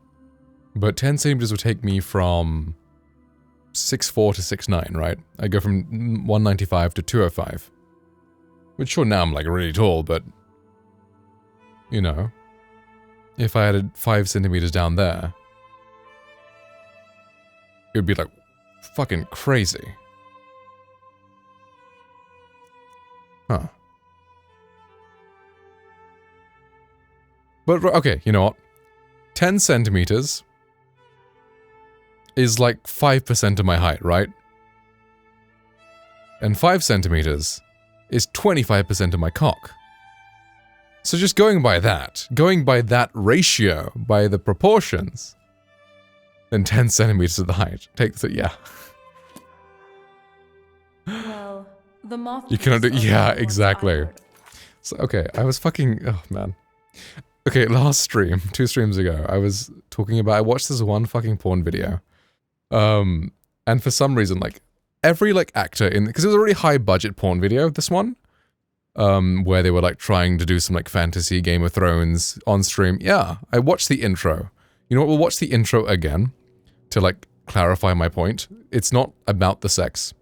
But 10 centimeters would take me from 6'4" to 6'9", right? I go from 195 to 205. Which sure, now I'm like really tall, but... You know. If I had 5 centimeters down there... It would be like fucking crazy. Huh. But, okay, you know what? 10 centimeters is like 5% of my height, right? And 5 centimeters is 25% of my cock. So just going by that ratio, by the proportions, then 10 centimeters of the height. Take this, yeah. Well, the moth... You cannot do, yeah, exactly. So, okay, I was fucking, oh man. Okay, last stream, 2 streams ago, I was talking about, I watched this one fucking porn video. And for some reason, like, every, like, actor in, because it was a really high budget porn video, this one. Where they were, like, trying to do some, like, fantasy Game of Thrones on stream. Yeah, I watched the intro. You know what, we'll watch the intro again to, like, clarify my point. It's not about the sex.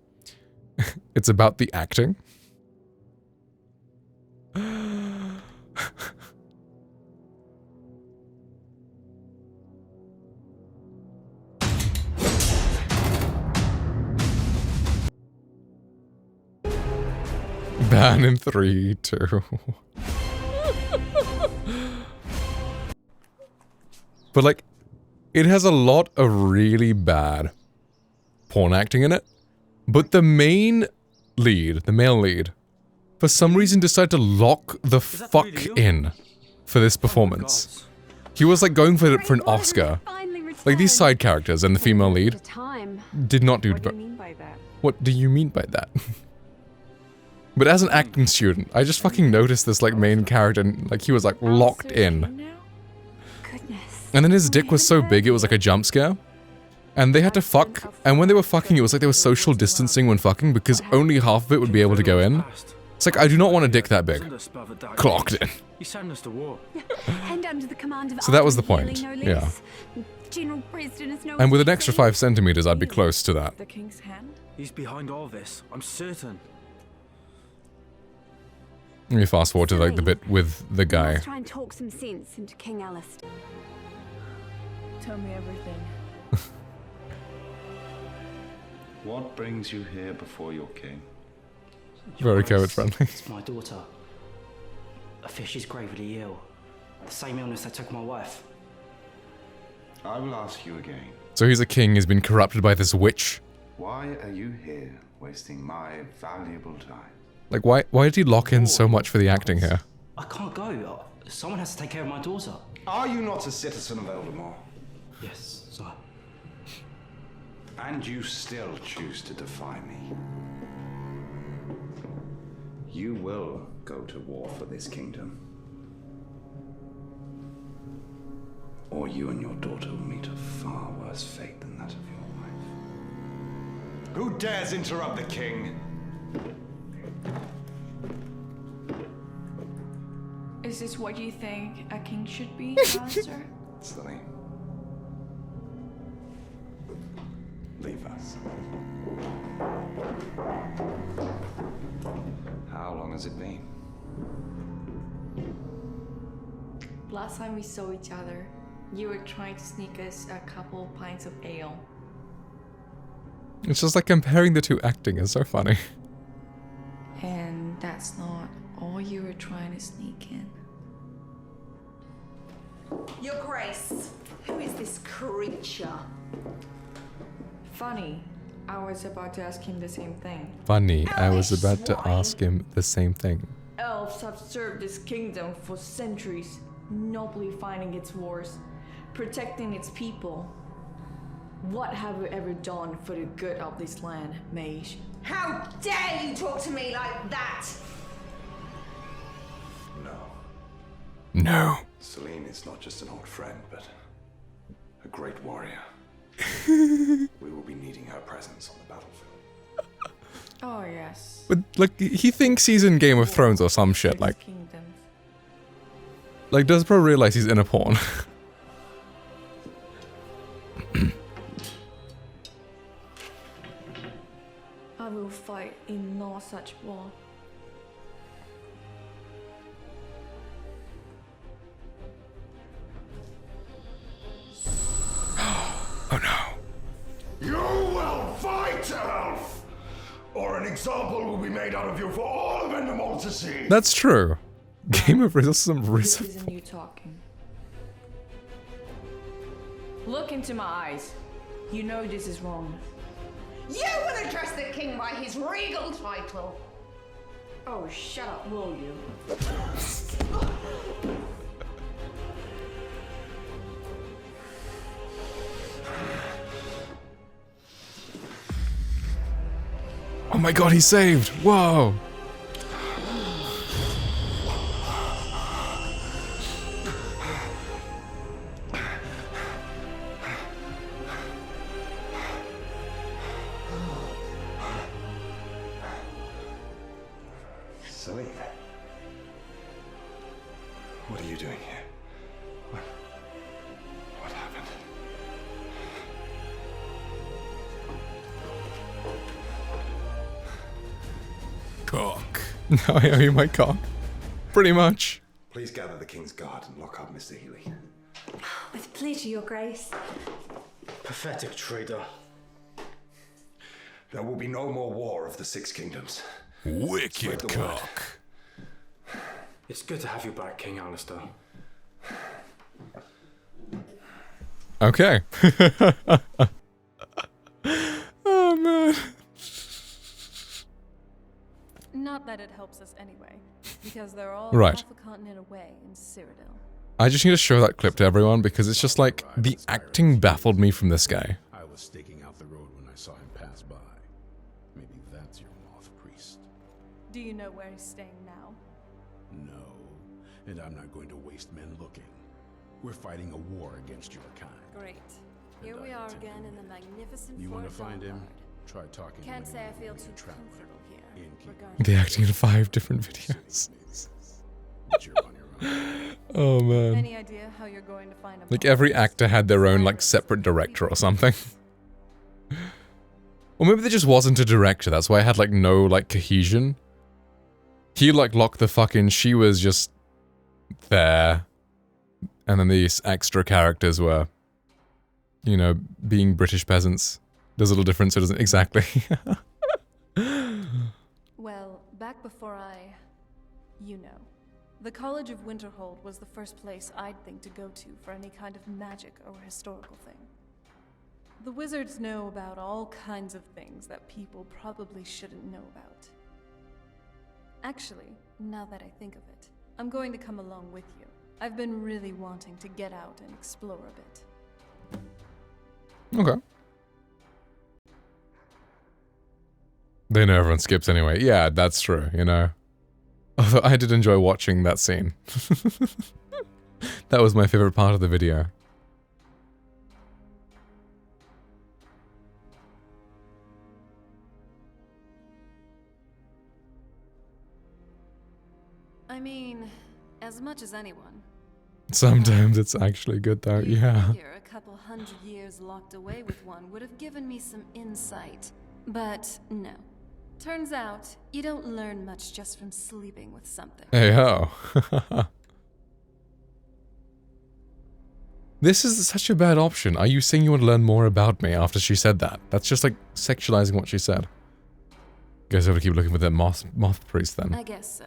It's about the acting. Ban in 3, 2. But like, it has a lot of really bad porn acting in it. But the main lead, the male lead, for some reason decided to lock the fuck in for this performance. He was like going for an Oscar. Like these side characters and the female lead did not do. What do you mean by that? But as an acting student, I just fucking noticed this like main character and like he was like locked in. And then his dick was so big it was like a jump scare. And they had to fuck, and when they were fucking it was like they were social distancing when fucking because only half of it would be able to go in. It's like, I do not want a dick that big. Clocked in. So that was the point, yeah. And with an extra 5 centimeters, I'd be close to that. The king's hand? He's behind all this, I'm certain. Let me fast forward to like the bit with the guy. Let's try and talk some sense into King Alistair. Tell me everything. What brings you here before your king? Very COVID friendly. It's my daughter. I fear she's gravely ill. The same illness that took my wife. I will ask you again. So he's a king, he's been corrupted by this witch. Why are you here, wasting my valuable time? Like, why did he lock in so much for the acting here? I can't go. Someone has to take care of my daughter. Are you not a citizen of Eldamar? Yes, sir. And you still choose to defy me. You will go to war for this kingdom. Or you and your daughter will meet a far worse fate than that of your wife. Who dares interrupt the king? Is this what you think a king should be, Alistair? Celine. Leave us. How long has it been? Last time we saw each other, you were trying to sneak us a couple pints of ale. It's just like comparing the two acting is so funny. And that's not all you were trying to sneak in. Your Grace, who is this creature? Funny, I was about to ask him the same thing. Funny, I was about to ask him the same thing. Elves have served this kingdom for centuries, nobly fighting its wars, protecting its people. What have you ever done for the good of this land, mage? How dare you talk to me like that? No. No. Celine is not just an old friend, but a great warrior. We will be needing her presence on the battlefield. Oh, yes. But like, he thinks he's in Game of Thrones or some shit, like... Like, does bro realize he's in a porn? I will fight in no such war. Oh no. You will fight, Elf! Or an example will be made out of you for all of Endemol to see! That's true. Game of some This isn't you talking. Look into my eyes. You know this is wrong. You will address the king by his regal title. Oh, shut up, will you? Oh my god, he saved! Whoa! Celine. What are you doing here? What happened? Cock. Now I owe you my cock. Pretty much. Please gather the King's Guard and lock up Mr. Healy. With pleasure, Your Grace. Pathetic traitor. There will be no more war of the Six Kingdoms. Wicked cock. It's good to have you back, King Alistair. Okay. Oh man. Not that it helps us anyway, because they're all Right. half a continent away in Cyrodiil. I just need to show that clip to everyone because it's just like the acting baffled me from this guy. I was staking out the road when I saw him pass by. Maybe that's your moth priest. Do you know where he's staying now? No, and I'm not going to waste men looking. We're fighting a war against your kind. Great. Here we are again in the magnificent You want to Fort find him? Lombard. Try talking. Can't to say I him feel when too you're traveling. comfortable here. They acting in 5 different videos. Oh man. Any idea how you're going to find him? Like every actor had their own like separate director or something. Or maybe there just wasn't a director, that's why I had like no like cohesion. He like locked the fuck in, she was just there. And then these extra characters were, you know, being British peasants. There's a little difference, so it doesn't exactly. Well, back before you know. The College of Winterhold was the first place I'd think to go to for any kind of magic or historical thing. The wizards know about all kinds of things that people probably shouldn't know about. Actually, now that I think of it, I'm going to come along with you. I've been really wanting to get out and explore a bit. Okay. They know everyone skips anyway. Yeah, that's true, you know. Although I did enjoy watching that scene. That was my favorite part of the video. I mean, as much as anyone. Sometimes it's actually good though, yeah. Figure a couple hundred years locked away with one would have given me some insight. But no. Turns out, you don't learn much just from sleeping with something. Hey ho. This is such a bad option. Are you saying you want to learn more about me after she said that? That's just like sexualizing what she said. Guess I have to keep looking for that moth priest then. I guess so.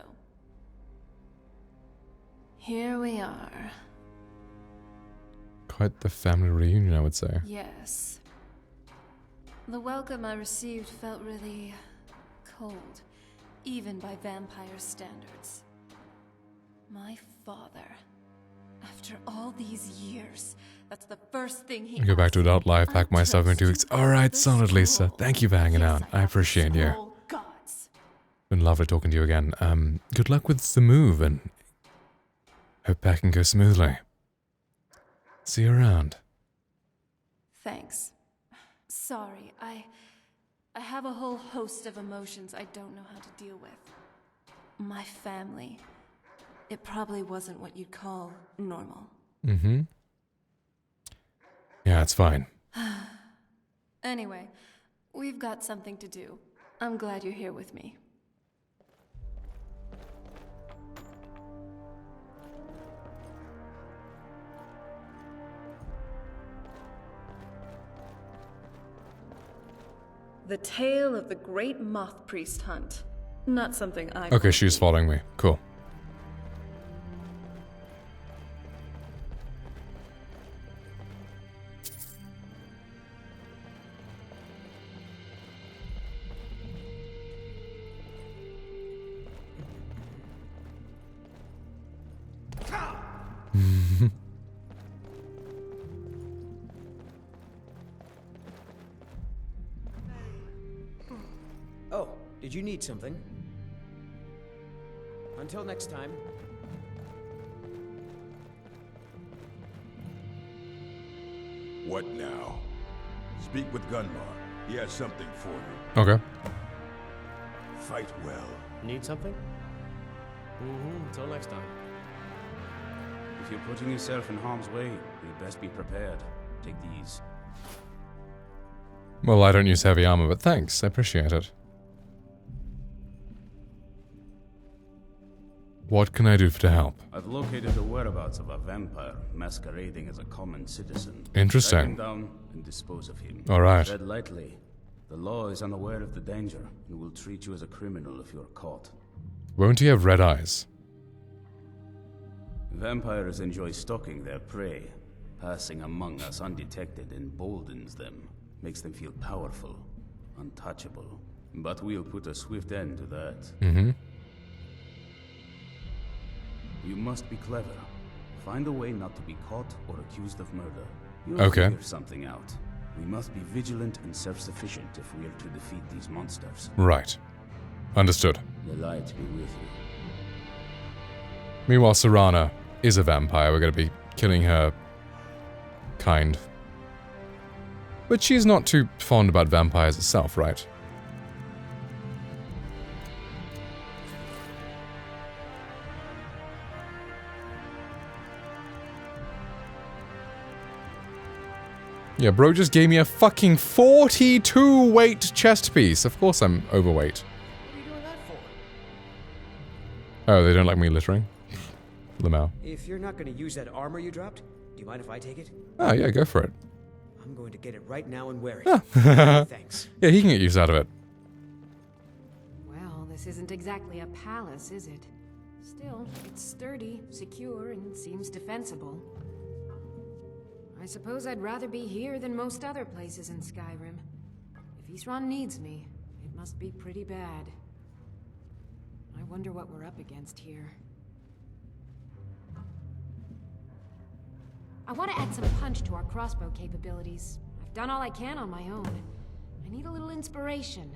Here we are. Quite the family reunion, I would say. Yes. The welcome I received felt really cold, even by vampire standards. My father, after all these years, that's the first thing he Go back to adult life, pack my stuff in 2 weeks. Alright, solid Lisa. Thank you for hanging out. I appreciate you. Been lovely talking to you again. Good luck with the move and hope that can go smoothly. See you around. Thanks. Sorry, I have a whole host of emotions I don't know how to deal with. My family. It probably wasn't what you'd call normal. Mm-hmm. Yeah, it's fine. Anyway, we've got something to do. I'm glad you're here with me. The Tale of the Great Moth Priest Hunt. Not something I... Okay, she's following me. Cool. Oh, did you need something? Until next time. What now? Speak with Gunmar. He has something for you. Okay. Fight well. Need something? Until next time. If you're putting yourself in harm's way, you'd best be prepared. Take these. Well, I don't use heavy armor, but thanks. I appreciate it. What can I do to help? I've located the whereabouts of a vampire masquerading as a common citizen. Interesting. Track him down and dispose of him. All right. Tread lightly. The law is unaware of the danger and will treat you as a criminal if you're caught. Won't he have red eyes? Vampires enjoy stalking their prey. Passing among us undetected emboldens them, makes them feel powerful, untouchable. But we'll put a swift end to that. Mm-hmm. You must be clever. Find a way not to be caught or accused of murder. You'll Okay. figure something out. We must be vigilant and self-sufficient if we are to defeat these monsters. Right. Understood. The light be with you. Meanwhile, Serana is a vampire. We're going to be killing her kind. But she's not too fond about vampires herself, right? Yeah, bro just gave me a fucking 42 weight chest piece. Of course I'm overweight. What are you doing that for? Oh, they don't like me littering? Lamau. If you're not going to use that armor you dropped, do you mind if I take it? Oh, yeah, go for it. I'm going to get it right now and wear it. Ah. Thanks. Yeah, he can get use out of it. Well, this isn't exactly a palace, is it? Still, it's sturdy, secure, and seems defensible. I suppose I'd rather be here than most other places in Skyrim. If Isran needs me, it must be pretty bad. I wonder what we're up against here. I want to add some punch to our crossbow capabilities. I've done all I can on my own. I need a little inspiration.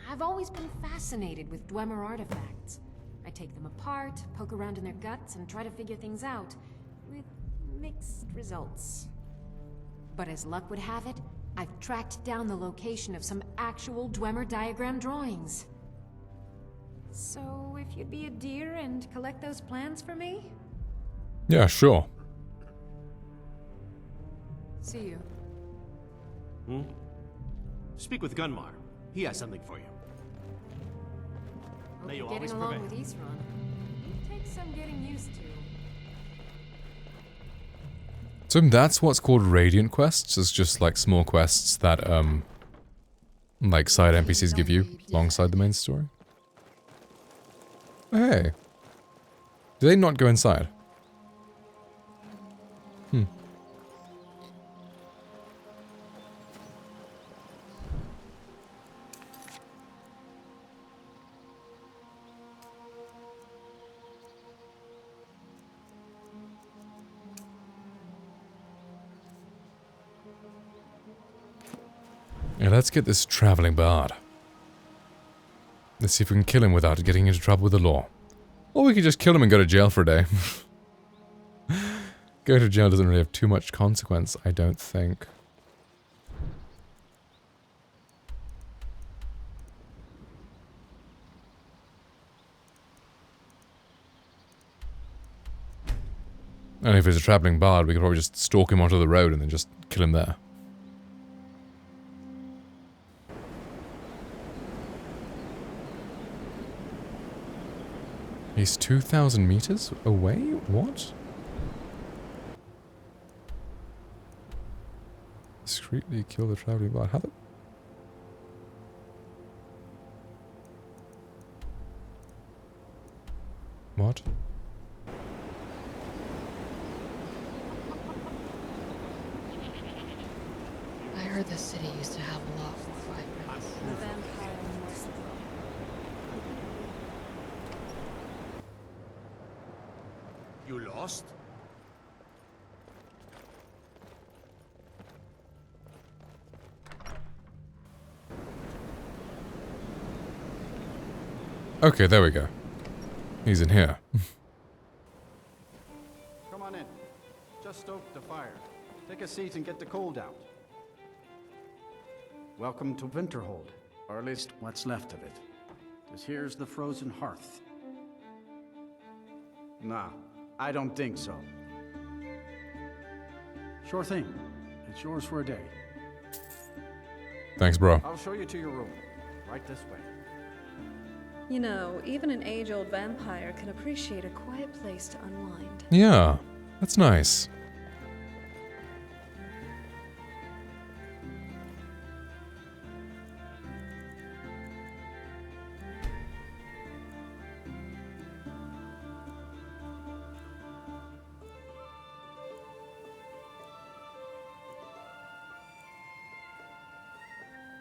I've always been fascinated with Dwemer artifacts. I take them apart, poke around in their guts, and try to figure things out, with mixed results. But as luck would have it, I've tracked down the location of some actual Dwemer diagram drawings. So, if you'd be a dear and collect those plans for me? Yeah, sure. See you. Hmm? Speak with Gunmar. He has something for you. Hope May you you're getting always along prevail. with Isran. It takes some getting used to. So that's what's called Radiant quests. It's just like small quests that, like side NPCs give you alongside the main story. Oh, hey. Do they not go inside? Hmm. Yeah, let's get this traveling bard. Let's see if we can kill him without getting into trouble with the law. Or we could just kill him and go to jail for a day. Go to jail doesn't really have too much consequence, I don't think. And if he's a traveling bard, we could probably just stalk him onto the road and then just kill him there. He's 2,000 meters away? What? Discreetly kill the traveling bard. How the... What? I heard this city used to have a lot more vibrance. The vampire must You lost? Okay, there we go. He's in here. Come on in. Just stoke the fire. Take a seat and get the cold out. Welcome to Winterhold, or at least what's left of it. This here's the frozen hearth. Nah, I don't think so. Sure thing. It's yours for a day. Thanks, bro. I'll show you to your room. Right this way. You know, even an age-old vampire can appreciate a quiet place to unwind. Yeah, that's nice.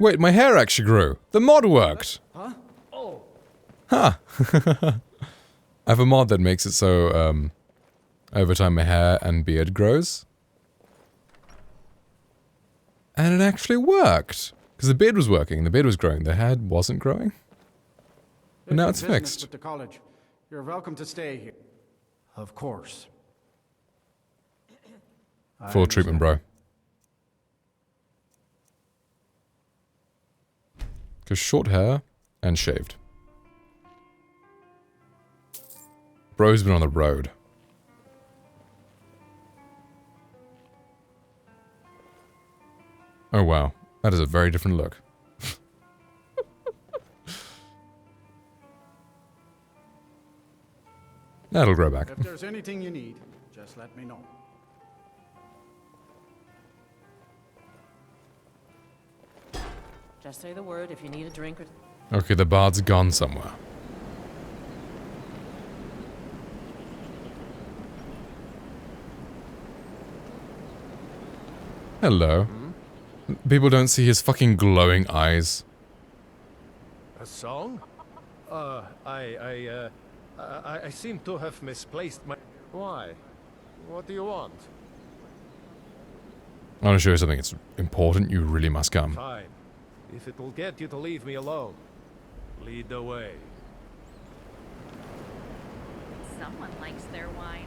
Wait, my hair actually grew. The mod worked. Huh? Oh. Huh. I have a mod that makes it so, over time my hair and beard grows. And it actually worked. Because the beard was working, the beard was growing, the hair wasn't growing. And now it's Business fixed. with the college. You're welcome to stay here. Of course. Full treatment, bro. Because short hair and shaved. Bro's been on the road. Oh wow, that is a very different look. That'll grow back. If there's anything you need, just let me know. Just say the word if you need a drink or... Okay, the bard's gone somewhere. Hello. People don't see his fucking glowing eyes. A song? I seem to have misplaced my... Why? What do you want? I want to show you something. It's important. You really must come. Fine. If it will get you to leave me alone, lead the way. Someone likes their wine.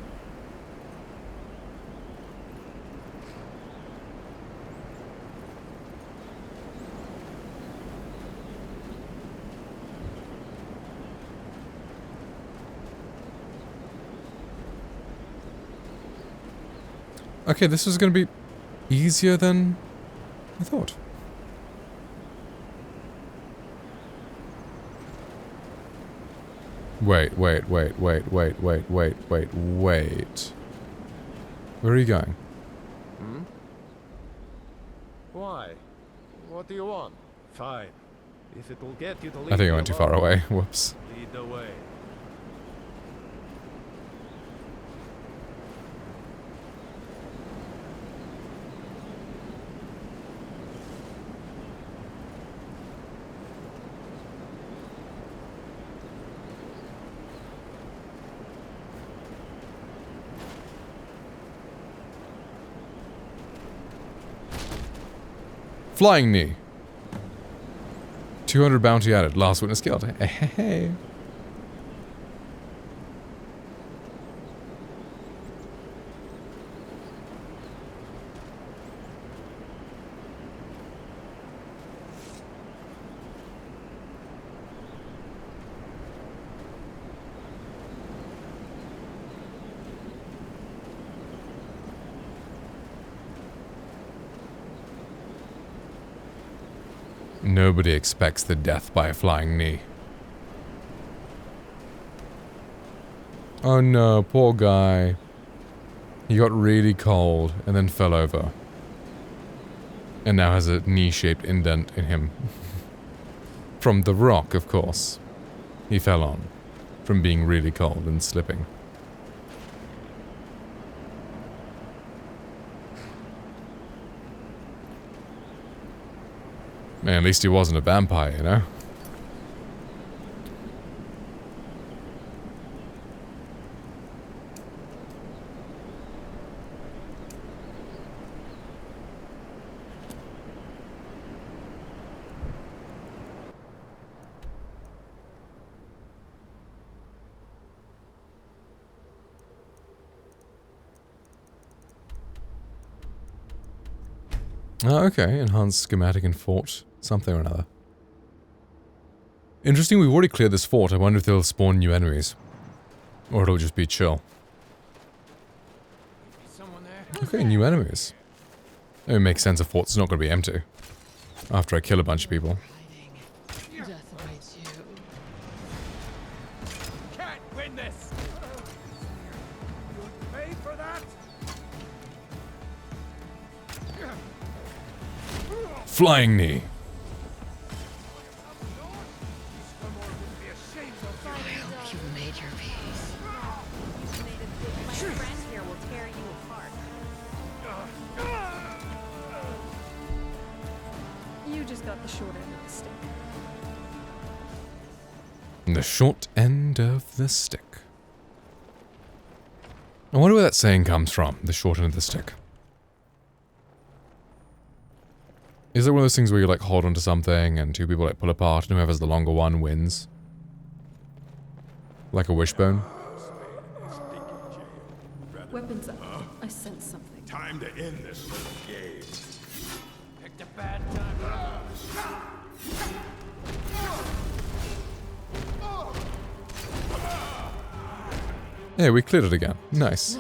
Okay, this was going to be easier than I thought. Wait. Where are you going? Why? What do you want? Fine. If it will get you to leave I think I me went too far alone, away. Whoops. lead the way. Flying knee. 200 bounty added. Last witness killed. Hey. Nobody expects the death by a flying knee. Oh no, poor guy. He got really cold and then fell over. And now has a knee-shaped indent in him. From the rock, of course. He fell on. From being really cold and slipping. Man, at least he wasn't a vampire, you know? Oh, okay. Enhanced schematic and fort. Something or another. Interesting, we've already cleared this fort. I wonder if they'll spawn new enemies. Or it'll just be chill. Okay, new enemies. It makes sense a fort's not going to be empty. After I kill a bunch of people. Death awaits you. Can't win this! You'll pay for that! Flying knee. You made your peace. My friend here will tear you apart. You just got the short end of the stick. The short end of the stick. I wonder where that saying comes from, the short end of the stick. Is it one of those things where you like hold onto something and two people like pull apart and whoever has the longer one wins? Like a wishbone? Weapons up. I sense something. Time to end this little game. Picked a bad time. Yeah, we cleared it again. Nice.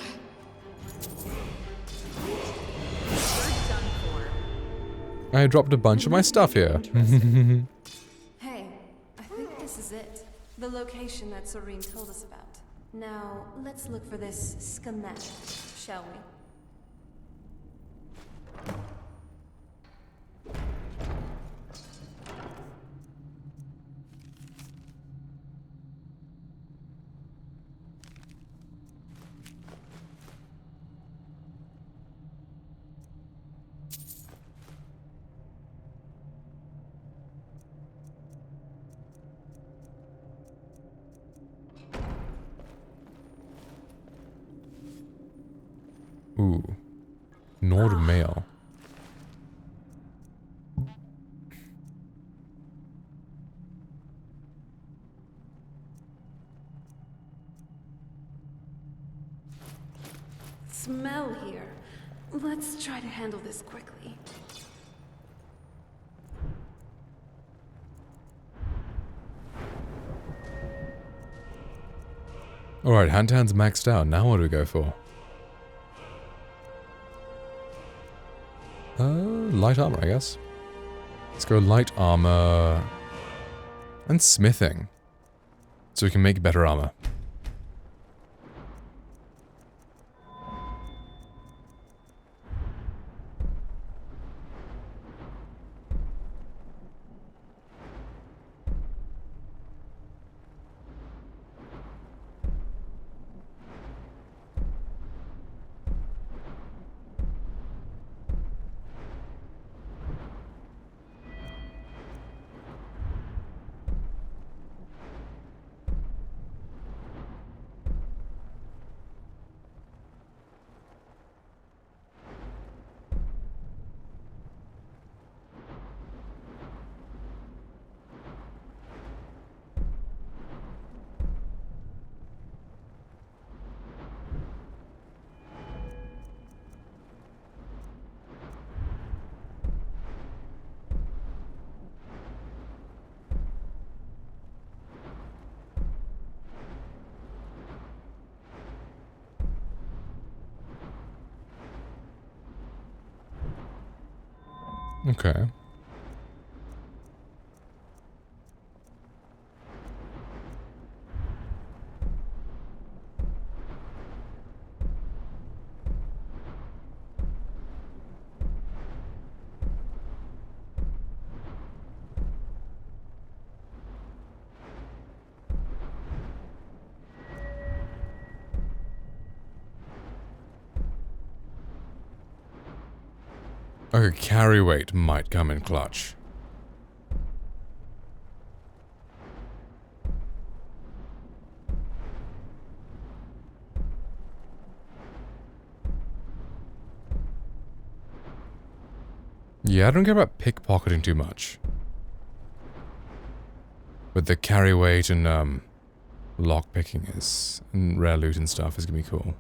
I dropped a bunch of my stuff here. Hey, I think this is it. The location that Serene told us about. Now, let's look for this schematic, shall we? Ooh. Nordmail. Smell here. Let's try to handle this quickly. Alright, hand-to-hand's maxed out. Now what do we go for? Light armor, I guess. Let's go light armor and smithing, so we can make better armor. Okay. Okay, carry weight might come in clutch. Yeah, I don't care about pickpocketing too much. But the carry weight and lockpicking is and rare loot and stuff is gonna be cool.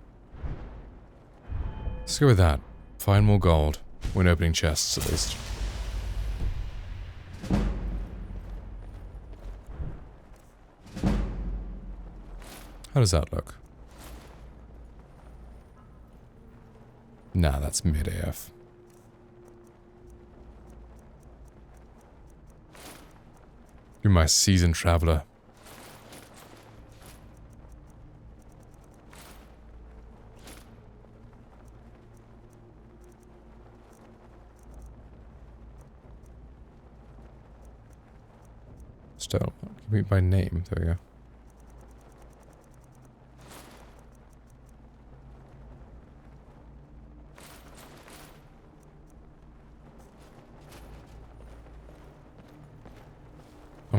Let's go with that. Find more gold. When opening chests, at least. How does that look? Nah, that's mid-AF. You're my seasoned traveler. Still, give me by name. There we go.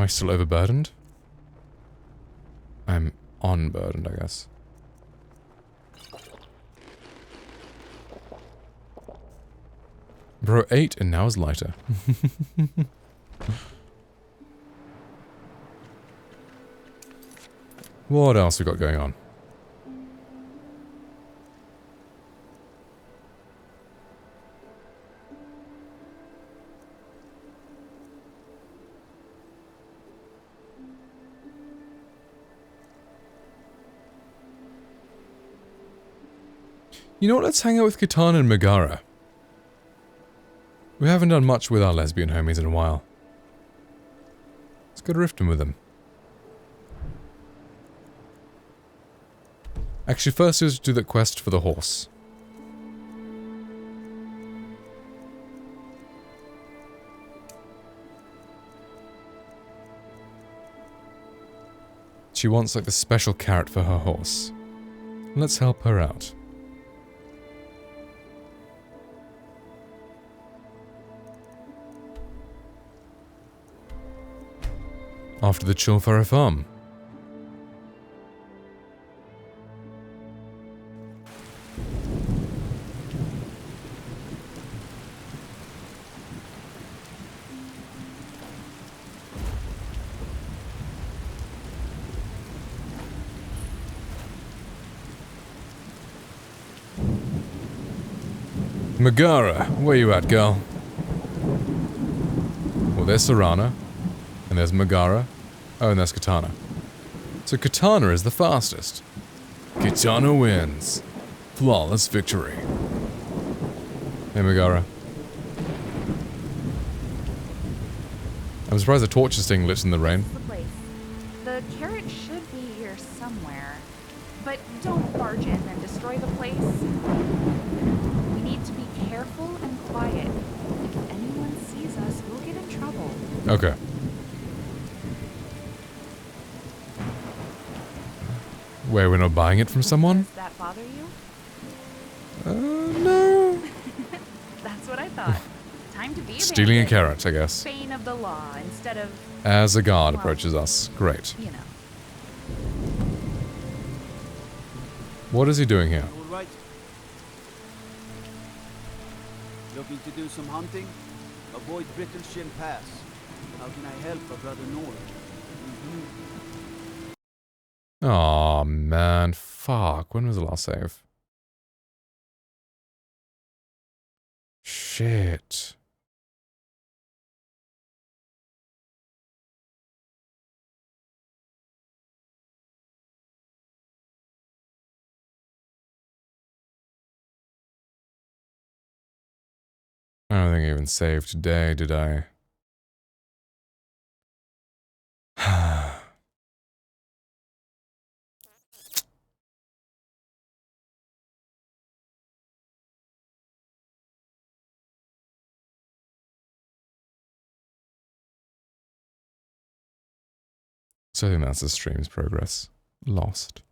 I still overburdened? I'm unburdened, I guess. Bro ate and now is lighter. What else we got going on? You know what, let's hang out with Katana and Megara. We haven't done much with our lesbian homies in a while. Let's go to Riften with them. Actually, first let's do the quest for the horse. She wants like the special carrot for her horse. Let's help her out. After the Chilfara farm. Megara, where you at, girl? Well, there's Serana. And there's Megara. Oh, and there's Katana. So Katana is the fastest. Katana wins. Flawless victory. Hey, Megara. I'm surprised the torch is staying lit in the rain. The place. The carrot should be here somewhere. But don't barge in and destroy the place. We need to be careful and quiet. If anyone sees us, we'll get in trouble. Okay. Wait, we're not buying it from someone? Does that bother you? No. That's what I thought. Time to be Stealing a bandit. carrot, I guess. Bane of the law instead of... As a guard well, approaches us. Great. You know. What is he doing here? All right. Looking to do some hunting? Avoid Brittleshin Pass. How can I help a brother Nord? Aw, man. Fuck. When was the last save? Shit. I don't think I even saved today, did I? So I think that's the stream's progress. Lost.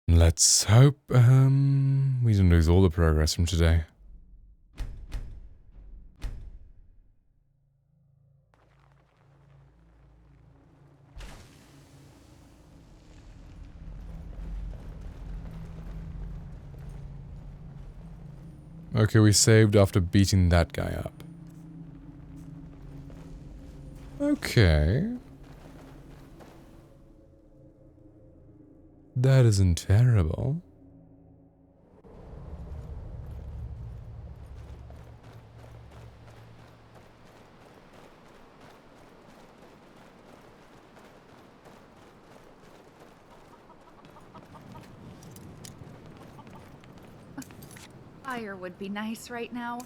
Let's hope, we didn't lose all the progress from today. Okay, we saved after beating that guy up. Okay. That isn't terrible. Fire would be nice right now.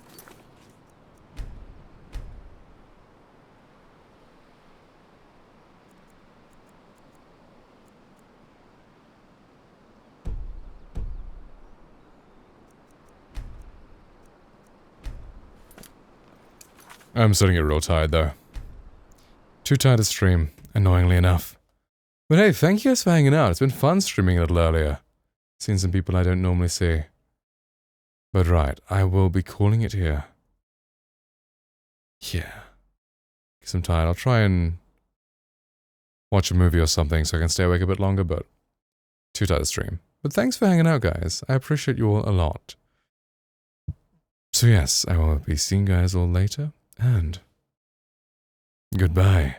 I'm starting to get real tired though. Too tired to stream, annoyingly enough. But hey, thank you guys for hanging out. It's been fun streaming a little earlier. Seen some people I don't normally see. But right, I will be calling it here. Yeah. Because I'm tired. I'll try and watch a movie or something so I can stay awake a bit longer, but too tired to stream. But thanks for hanging out, guys. I appreciate you all a lot. So yes, I will be seeing you guys all later, and goodbye.